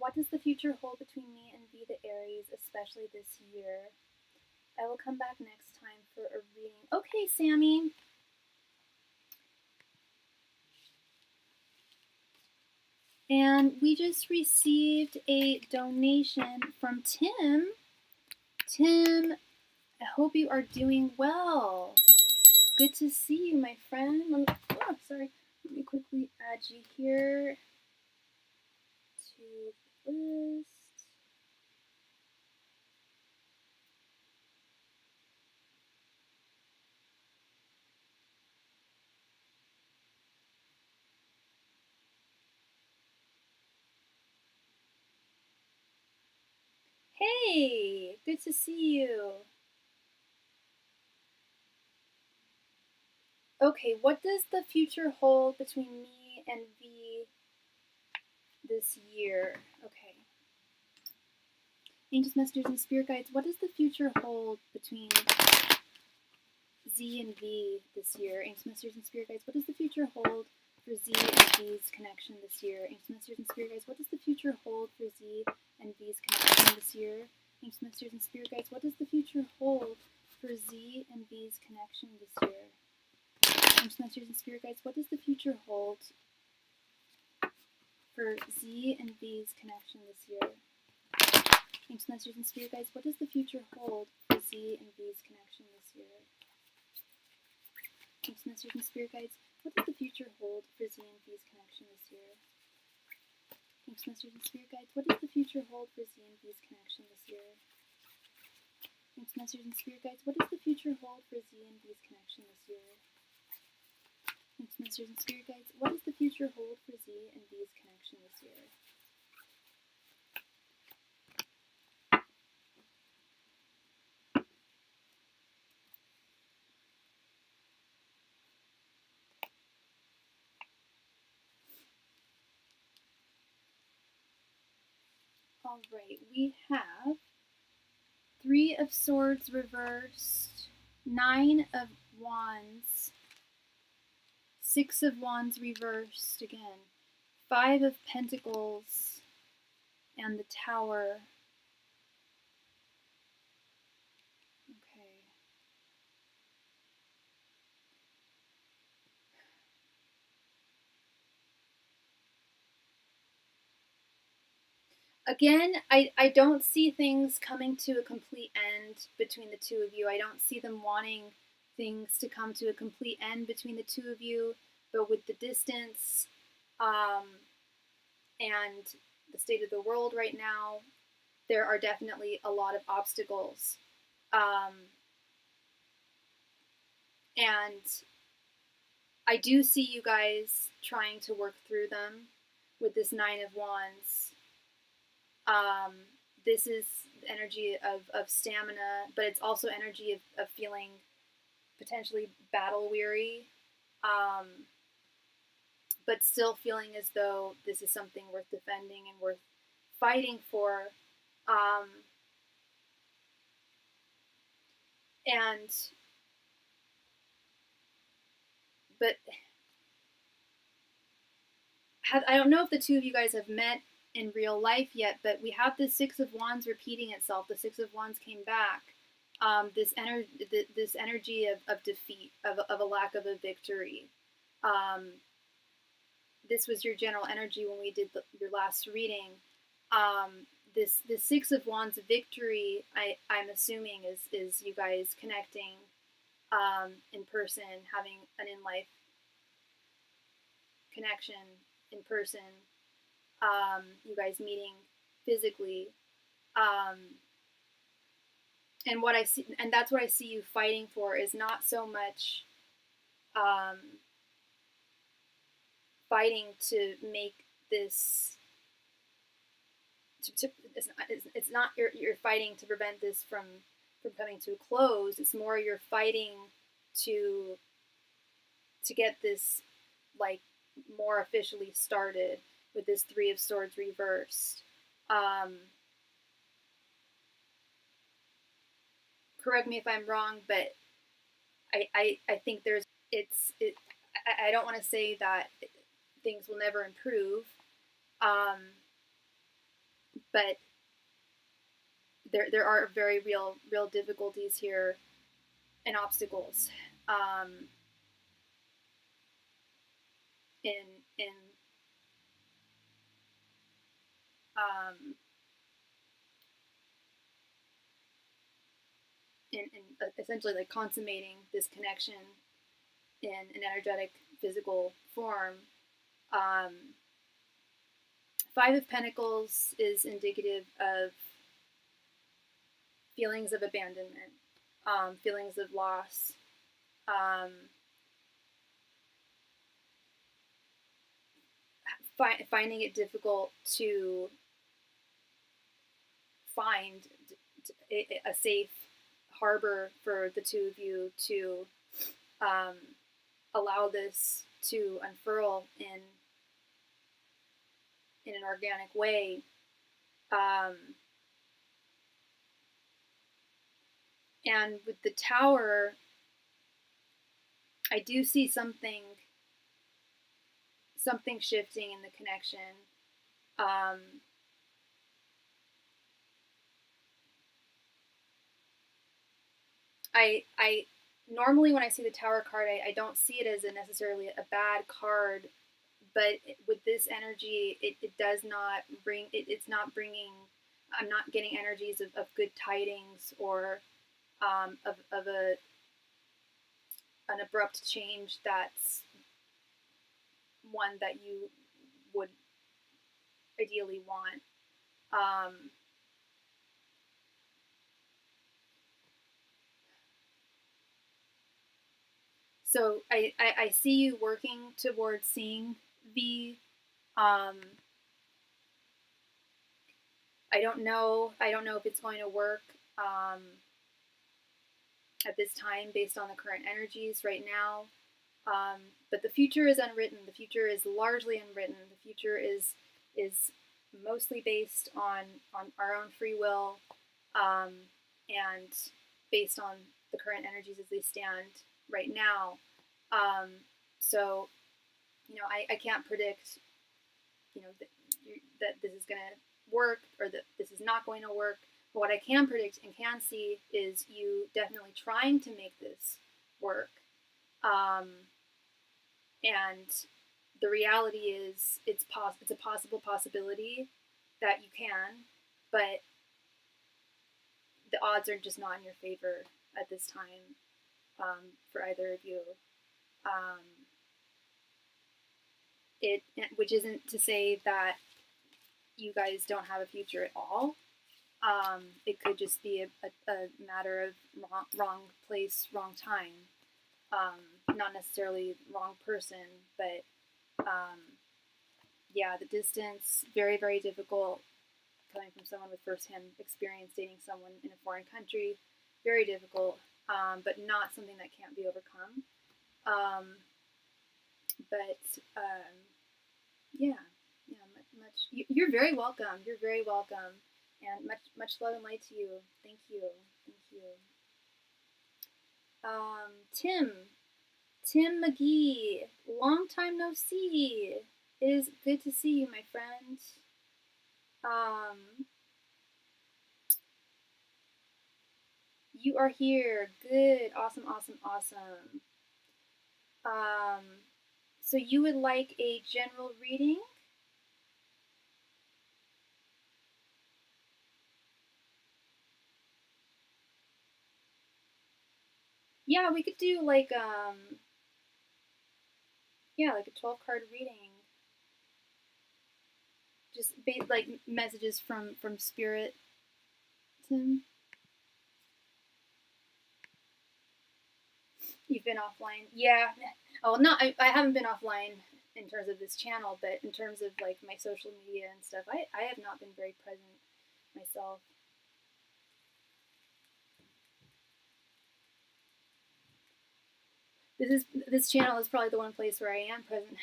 What does the future hold between me and V the Aries, especially this year? I will come back next time for a reading. Okay, Sammy. And we just received a donation from Tim. Tim, I hope you are doing well. Good to see you, my friend. Let me quickly add you here to the list. Hey, good to see you. Okay, what does the future hold between me and V this year? Okay. Angels, messengers, and spirit guides, what does the future hold between Z and V this year? Angels, messengers, and spirit guides, what does the future hold for Z and V's connection this year? Angels, messengers, and spirit guides, what does the future hold for Z and V's connection this year? Angels, messengers, and spirit guides, what does the future hold for Z and V's connection this year? Angels, messengers, and spirit guides, what does the future hold for Z and V's connection this year? Angels, messengers, and spirit guides, what does the future hold for Z and V's connection this year? Angels, messengers, and spirit guides, what does the future hold for Z and V's connection this year? Angels, messengers, and spirit guides, what does the future hold for Z and V's connection this year? Angels, messengers, and spirit guides, what does the future hold for Z and V's connection this year? Angels, messengers, and spirit guides, what does the future hold for Z and V's connection this year? All right, we have 3 of Swords reversed, 9 of Wands, 6 of Wands reversed again, 5 of Pentacles, and the Tower. Okay. Again, I don't see things coming to a complete end between the two of you. I don't see them wanting things to come to a complete end between the two of you, but with the distance and the state of the world right now, there are definitely a lot of obstacles. And I do see you guys trying to work through them with this 9 of Wands. This is energy of stamina, but it's also energy of feeling potentially battle weary, but still feeling as though this is something worth defending and worth fighting for. But I don't know if the two of you guys have met in real life yet, but we have the 6 of Wands repeating itself. The 6 of Wands came back. This energy of defeat, of a lack of a victory. This was your general energy when we did your last reading. This 6 of Wands victory, I'm assuming, is you guys connecting in person, having an in-life connection in person, you guys meeting physically, and what I see, and that's what I see you fighting for, is not so much fighting to make this. It's not you're fighting to prevent this from coming to a close. It's more you're fighting to get this like more officially started with this 3 of Swords reversed. Correct me if I'm wrong, but I think I don't want to say that things will never improve, but there are very real difficulties here and obstacles in essentially like consummating this connection in an energetic physical form. 5 of Pentacles is indicative of feelings of abandonment, feelings of loss, finding it difficult to find a safe harbor for the two of you to allow this to unfurl in an organic way. And with the Tower, I do see something shifting in the connection. I normally when I see the Tower card, I don't see it as necessarily a bad card, but with this energy, it does not bring it's not bringing. I'm not getting energies of good tidings or of an abrupt change that's one that you would ideally want. So I see you working towards seeing V. I don't know if it's going to work at this time based on the current energies right now. But the future is unwritten. The future is largely unwritten. The future is mostly based on our own free will, and based on the current energies as they stand right now. So, I can't predict, that this is going to work or that this is not going to work. But what I can predict and can see is you definitely trying to make this work. And the reality is it's a possible possibility that you can, but the odds are just not in your favor at this time, for either of you. Which isn't to say that you guys don't have a future at all. It could just be a matter of wrong place, wrong time. Not necessarily wrong person, but yeah, the distance, very, very difficult. Coming from someone with firsthand experience dating someone in a foreign country, very difficult, but not something that can't be overcome. Yeah, much. You're very welcome. You're very welcome, and much love and light to you. Thank you. Tim McGee, long time no see. It is good to see you, my friend. You are here. Good. Awesome. So you would like a general reading? Yeah, we could do like a 12-card reading. Just like messages from spirit, Tim. You've been offline. Yeah. Oh, I haven't been offline in terms of this channel, but in terms of like my social media and stuff, I have not been very present myself. This channel is probably the one place where I am present.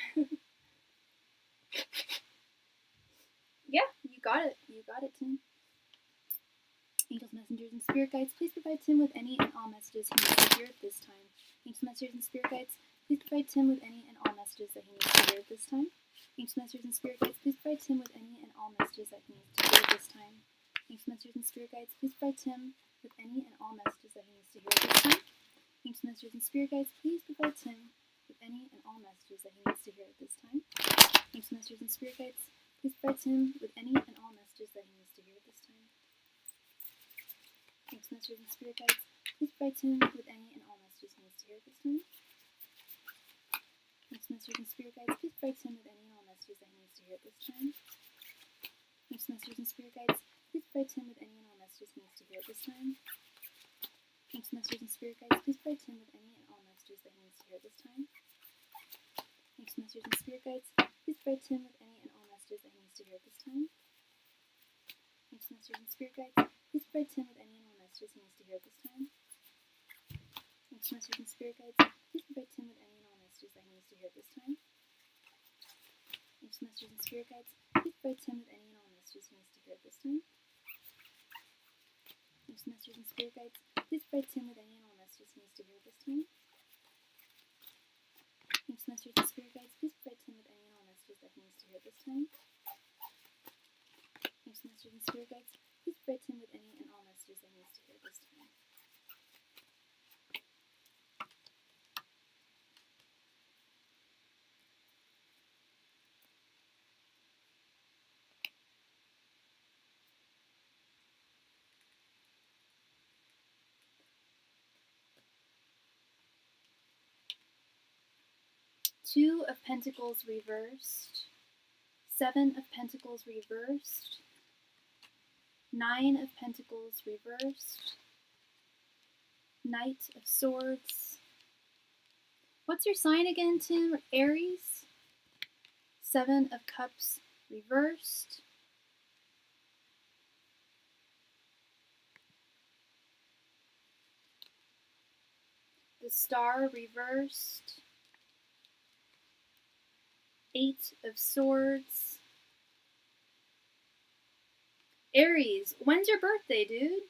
Yeah, you got it, Tim. Angels, messengers, and spirit guides, please provide Tim with any and all messages he needs to hear at this time. Angels, messengers, and spirit guides, please provide Tim with any and all messages that he needs to hear at this time. Angels, messengers, and spirit guides, please provide Tim with any and all messages that he needs to hear at this time. Angels, messengers, and spirit guides, please provide Tim with any and all messages that he needs to hear at this time. Angels, messengers, and spirit guides, please provide Tim with any and all messages that he needs to hear at this time. Angels, messengers, and spirit guides, please provide Tim with any and all messages that he needs to hear at this time. Angels, messengers, and spirit guides, please provide Tim with any and all messages he needs to hear at this time. Angels, messengers, and spirit guides, please provide Tim with any and all messages that he needs to hear at this time. Angels, messengers, and spirit guides, please provide Tim with any and all messages he needs to hear at this time. Angels, messengers, and spirit guides, please provide Tim with any and all messages that he needs to hear at this time. Angels, messengers, and spirit guides, please provide Tim with any and all messages that he needs to hear at this time. Angels, messengers, and spirit guides, please provide Tim with any and all messages he needs to hear at this time. Angels, messengers, and spirit guides, please provide Tim with any and all messages that he needs to hear at this time. Angels, messengers, and spirit guides, please provide Tim with any and all messages he needs to hear at this time. Angels, messengers, and spirit guides, please provide Tim with any and all messages he needs to hear at this time. Angels, messengers, and spirit guides, please provide Tim with any and all messages that he needs to hear at this time. Angels, messengers, and spirit guides, please provide Tim with any and all messages that he needs to hear at this time. 2 of Pentacles reversed, 7 of Pentacles reversed, 9 of Pentacles reversed, Knight of Swords. What's your sign again, Tim? Aries? 7 of Cups reversed, the Star reversed, 8 of Swords, Aries, when's your birthday, dude?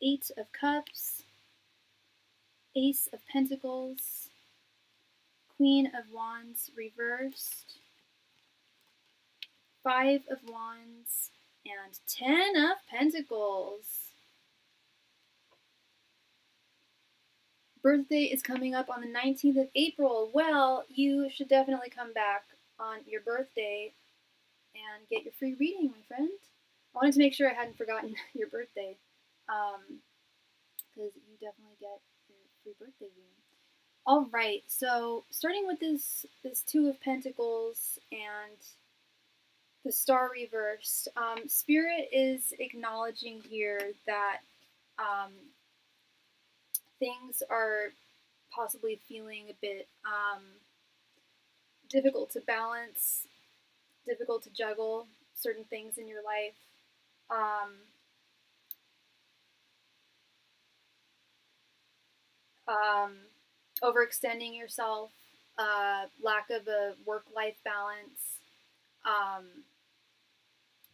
8 of Cups, Ace of Pentacles, Queen of Wands reversed, 5 of Wands, and 10 of Pentacles. Birthday is coming up on the 19th of April. Well, you should definitely come back on your birthday and get your free reading, my friend. I wanted to make sure I hadn't forgotten your birthday, because you definitely get your free birthday reading. All right, so starting with this 2 of Pentacles and the Star reversed, Spirit is acknowledging here that things are possibly feeling a bit difficult to balance, difficult to juggle certain things in your life. Overextending yourself, lack of a work-life balance.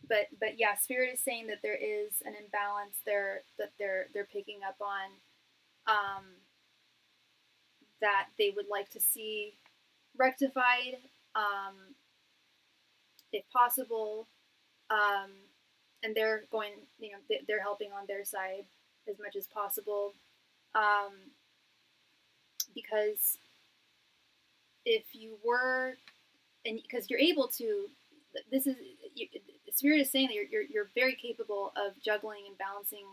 But yeah, Spirit is saying that there is an imbalance there that they're picking up on, that they would like to see rectified, if possible, and they're going, they're helping on their side as much as possible, because if you were, and because you're able to, this is, Spirit is saying that you're very capable of juggling and balancing,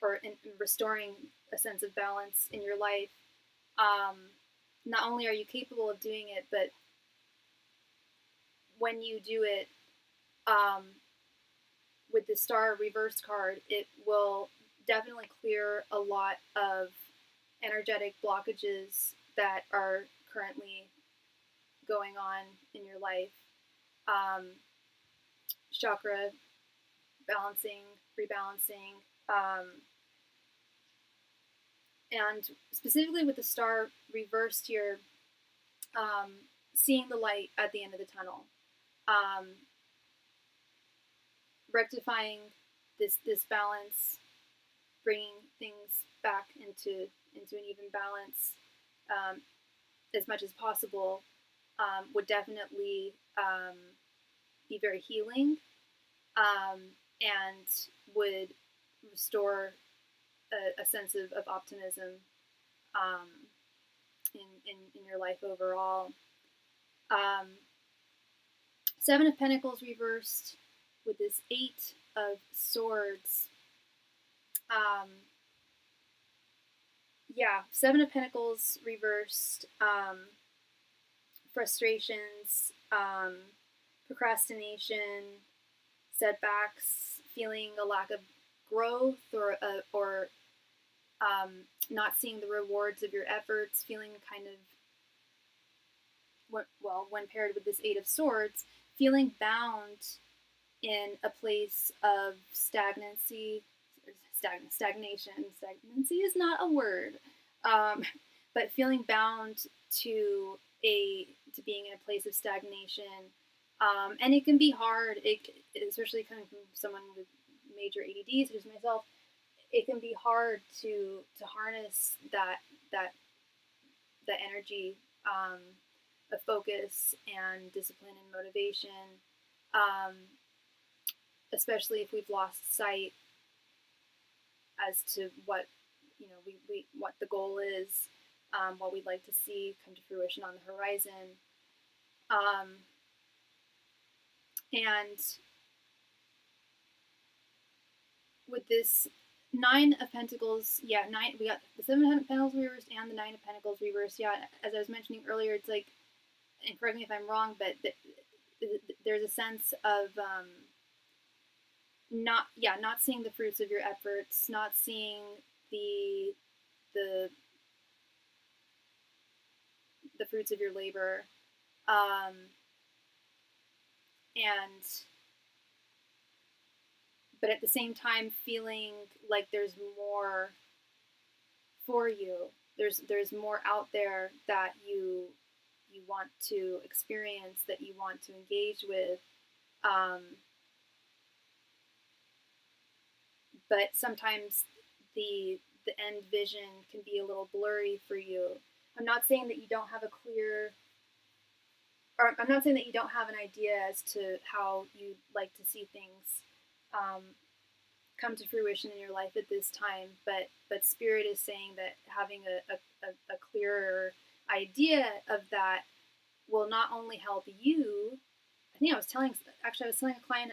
or in restoring a sense of balance in your life. Not only are you capable of doing it, but when you do it, with the Star reverse card, it will definitely clear a lot of energetic blockages that are currently going on in your life. Chakra balancing, rebalancing, and specifically with the Star reversed here, seeing the light at the end of the tunnel, rectifying this balance, bringing things back into an even balance, as much as possible, would definitely be very healing, and would restore a sense of optimism, in your life overall. 7 of Pentacles reversed with this 8 of Swords. Yeah, 7 of Pentacles reversed, frustrations, procrastination, setbacks, feeling a lack of growth, or not seeing the rewards of your efforts, feeling kind of, well, when paired with this 8 of Swords, feeling bound in a place of stagnancy. Stagnation. Stagnancy is not a word, but feeling bound to being in a place of stagnation, and it can be hard. Especially coming from someone with major ADD, such as myself, it can be hard to harness that energy, of focus and discipline and motivation, especially if we've lost sight as to what what the goal is, what we'd like to see come to fruition on the horizon, and with this 9 of Pentacles, yeah, we got the 7 of Pentacles reversed and the 9 of Pentacles reversed. Yeah, as I was mentioning earlier, it's like, and correct me if I'm wrong, but there's a sense of not seeing the fruits of your efforts, not seeing the fruits of your labor, and but at the same time feeling like there's more for you. There's more out there that you want to experience, that you want to engage with, but sometimes the end vision can be a little blurry for you. I'm not saying that you don't have a clear, or I'm not saying that you don't have an idea as to how you'd like to see things come to fruition in your life at this time, but Spirit is saying that having a clearer idea of that will not only help you. I was telling a client,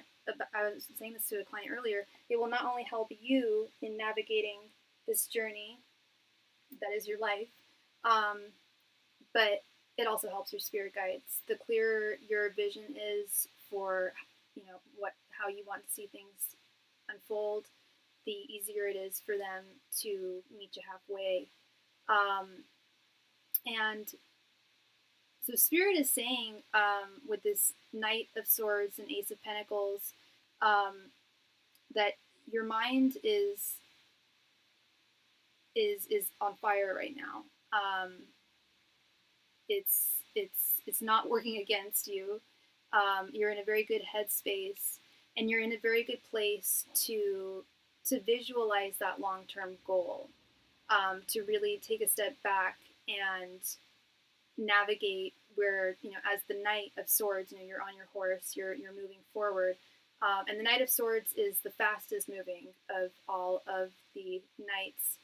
I was saying this to a client earlier, it will not only help you in navigating this journey that is your life, but it also helps your spirit guides. The clearer your vision is for, how you want to see things unfold, the easier it is for them to meet you halfway. And so Spirit is saying, with this Knight of Swords and Ace of Pentacles, that your mind is on fire right now. It's not working against you. You're in a very good headspace, and you're in a very good place to visualize that long-term goal, to really take a step back and navigate where, as the Knight of Swords, you're on your horse, you're moving forward, and the Knight of Swords is the fastest moving of all of the knights.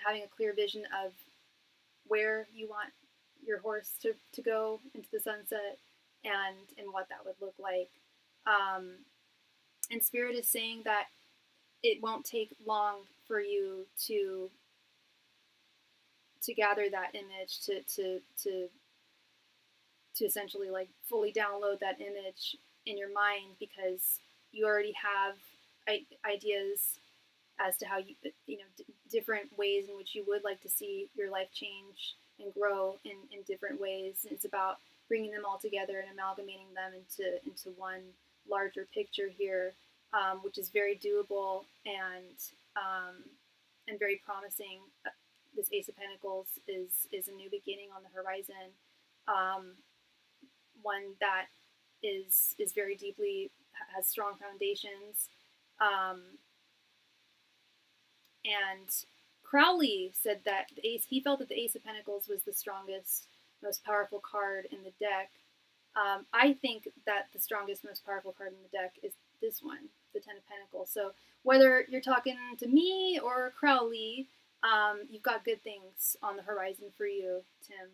Having a clear vision of where you want your horse to go into the sunset, and what that would look like. And Spirit is saying that it won't take long for you to gather that image, to essentially like fully download that image in your mind, because you already have ideas as to how different ways in which you would like to see your life change and grow in different ways. And it's about bringing them all together and amalgamating them into one larger picture here, which is very doable and very promising. This Ace of Pentacles is a new beginning on the horizon, one that is very deeply, has strong foundations. And Crowley said that he felt that the Ace of Pentacles was the strongest, most powerful card in the deck. I think that the strongest, most powerful card in the deck is this one, the Ten of Pentacles. So whether you're talking to me or Crowley, you've got good things on the horizon for you, Tim.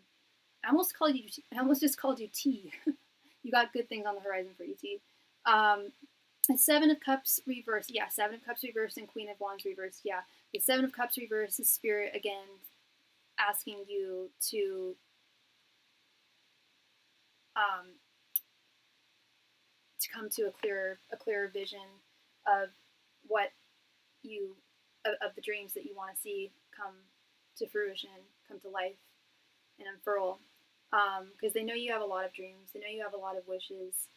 I almost just called you T. You got good things on the horizon for you, T. Seven of Cups reversed. Yeah, Seven of Cups reversed and Queen of Wands reversed. Yeah, the Seven of Cups reversed is Spirit again asking you to come to a clearer vision of what of the dreams that you want to see come to fruition, come to life, and unfurl. Because they know you have a lot of dreams. They know you have a lot of wishes.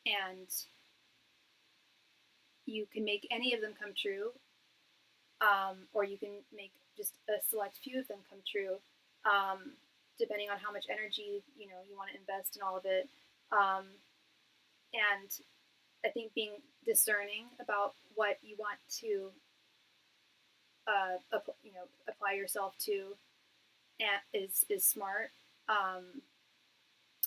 And you can make any of them come true, or you can make just a select few of them come true, depending on how much energy you want to invest in all of it. And I think being discerning about what you want to apply yourself to is smart.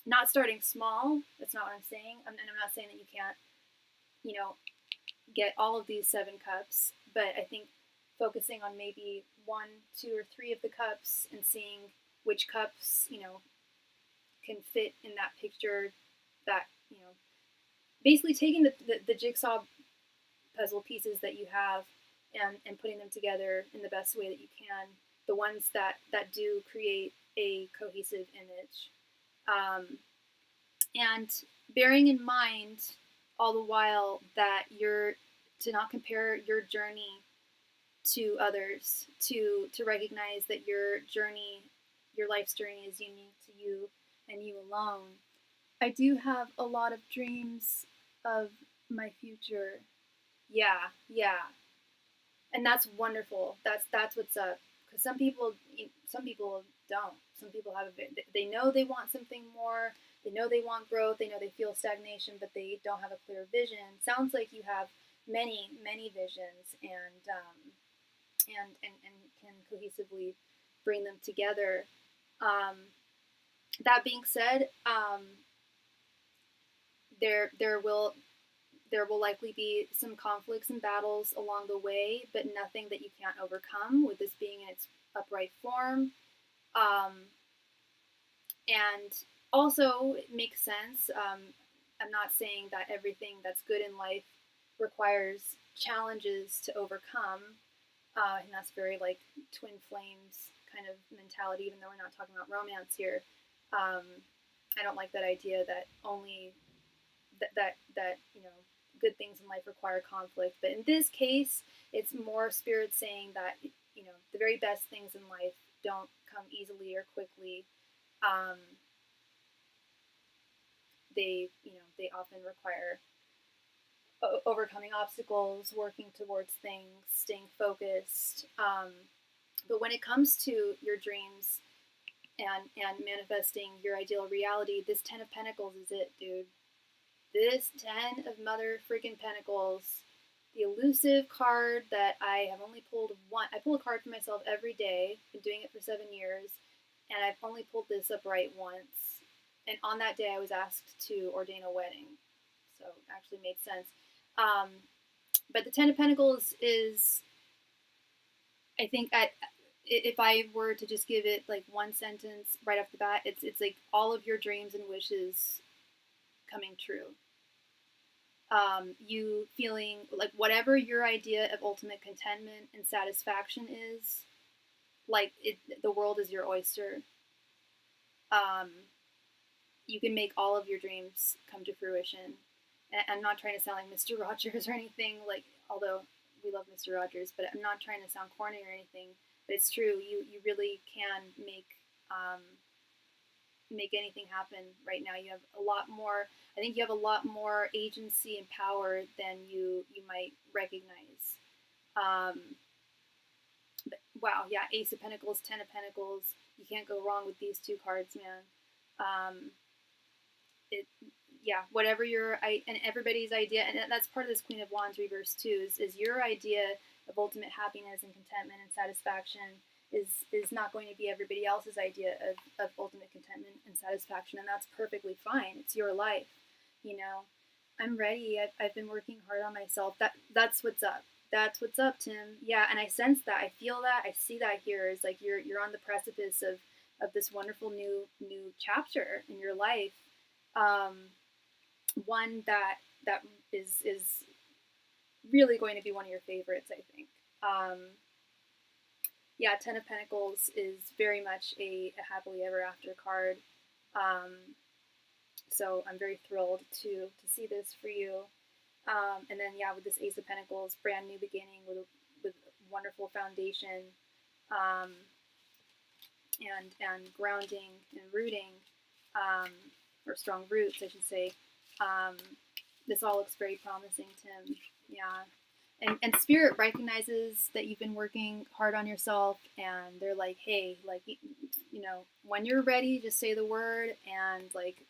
Not starting small, that's not what I'm saying. And I'm not saying that you can't, get all of these 7 cups, but I think focusing on maybe 1, 2, or 3 of the cups and seeing which cups, can fit in that picture, that, basically taking the jigsaw puzzle pieces that you have and putting them together in the best way that you can, the ones that do create a cohesive image. And bearing in mind all the while that you're to not compare your journey to others, to recognize that your journey, your life's journey, is unique to you and you alone. I do have a lot of dreams of my future. Yeah. And that's wonderful. That's what's up, because some people don't. Some people have they know they want something more. They know they want growth. They know they feel stagnation, but they don't have a clear vision. Sounds like you have many visions, and can cohesively bring them together. That being said, there will likely be some conflicts and battles along the way, but nothing that you can't overcome, with this being in its upright form. And also, it makes sense. I'm not saying that everything that's good in life requires challenges to overcome, and that's very like twin flames kind of mentality, even though we're not talking about romance here. I don't like that idea that only that good things in life require conflict. But in this case, it's more spirit saying that the very best things in life don't come easily or quickly. They often require overcoming obstacles, working towards things, staying focused. But when it comes to your dreams and manifesting your ideal reality, this 10 of Pentacles is it, dude. This 10 of mother freaking Pentacles, the elusive card that I have only pulled one. I pull a card for myself every day. Been doing it for 7 years, and I've only pulled this upright once. And on that day, I was asked to ordain a wedding, so it actually made sense. But the 10 of Pentacles is, I think, if I were to just give it like one sentence right off the bat, it's like all of your dreams and wishes coming true. You feeling like whatever your idea of ultimate contentment and satisfaction is, like the world is your oyster. You can make all of your dreams come to fruition. And I'm not trying to sound like Mr. Rogers or anything, like, although we love Mr. Rogers, but I'm not trying to sound corny or anything. But it's true. You really can make anything happen right now. You have a lot more. I think you have a lot more agency and power than you might recognize. But wow, yeah, Ace of Pentacles, 10 of Pentacles. You can't go wrong with these two cards, man. Yeah, whatever and everybody's idea, and that's part of this Queen of Wands reverse too, is your idea of ultimate happiness and contentment and satisfaction is not going to be everybody else's idea of ultimate contentment and satisfaction, and that's perfectly fine. It's your life, I'm ready. I've been working hard on myself. That's what's up. That's what's up, Tim. Yeah, and I sense that. I feel that. I see that here. Is like you're on the precipice of this wonderful new chapter in your life. One that is really going to be one of your favorites, I think. Yeah, 10 of Pentacles is very much a happily ever after card. So I'm very thrilled to see this for you. And then, yeah, with this Ace of Pentacles, brand new beginning with wonderful foundation, and grounding and rooting, or strong roots, I should say. This all looks very promising, Tim. Yeah. And Spirit recognizes that you've been working hard on yourself, and they're like, hey, like, when you're ready, just say the word, and like,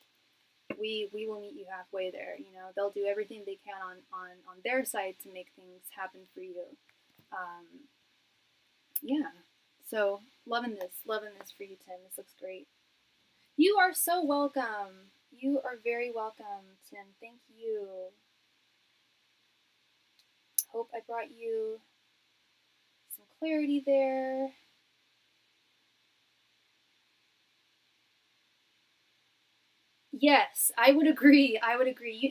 we will meet you halfway there. They'll do everything they can on their side to make things happen for you. Yeah. So loving this for you, Tim. This looks great. You are so welcome. You are very welcome, Tim. Thank you. Hope I brought you some clarity there. Yes, I would agree.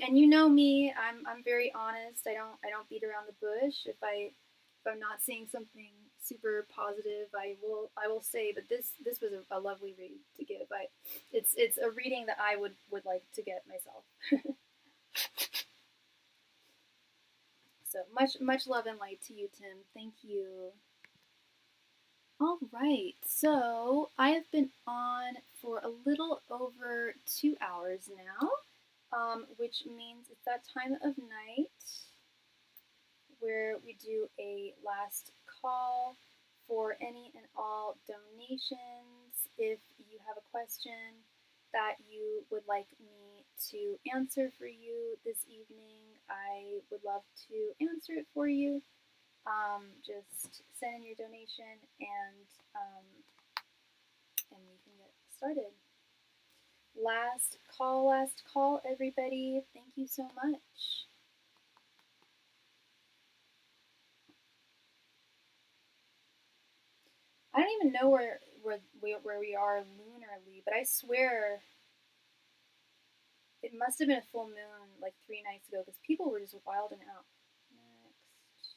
And you know me, I'm very honest. I don't beat around the bush. If I'm not seeing something super positive, I will say. But this was a lovely read to give. It's a reading that I would like to get myself. So much love and light to you, Tim. Thank you. All right, so I have been on for a little over 2 hours now, which means it's that time of night where we do a last call for any and all all donations. If you have a question that you would like me to answer for you this evening, I would love to answer it for you. Just send in your donation and we can get started. Last call, everybody. Thank you so much. I don't even know where we are lunarly, but I swear it must have been a full moon like 3 nights ago because people were just wilding out. Next.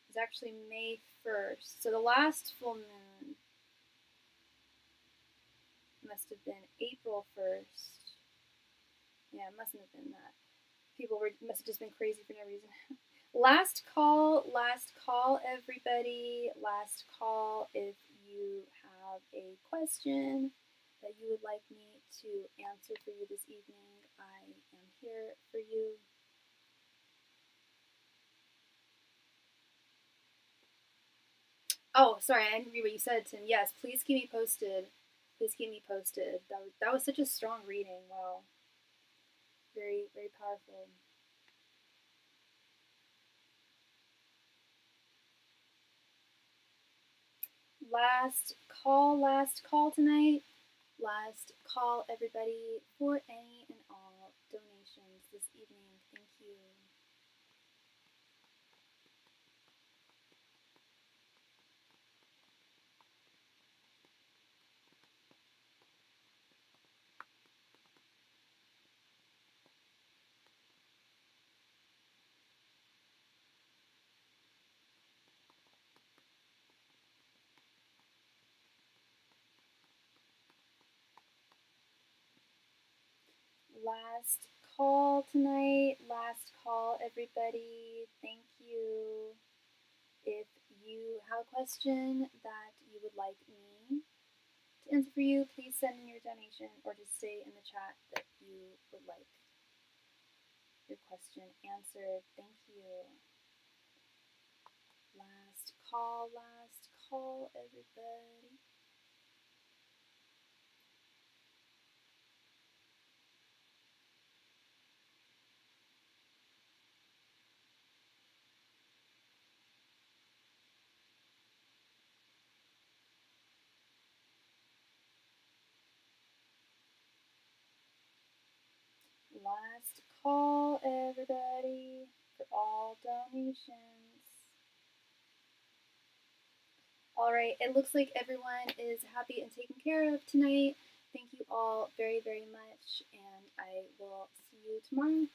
It's actually May 1st. So the last full moon must have been April 1st. Yeah, it mustn't have been that. People must have just been crazy for no reason. Last call, everybody. Last call if you have a question that you would like me to answer for you this evening. I am here for you. Oh, sorry, I didn't read what you said, Tim. Yes, please keep me posted. Please keep me posted. That was such a strong reading. Wow. Very, very powerful. Last call tonight. Last call, everybody, for any and all donations this evening. Thank you. Last call tonight. Last call, everybody. Thank you. If you have a question that you would like me to answer for you, please send in your donation or just say in the chat that you would like your question answered. Thank you. Last call, everybody. Last call, everybody, for all donations. Alright, it looks like everyone is happy and taken care of tonight. Thank you all very, very much, and I will see you tomorrow.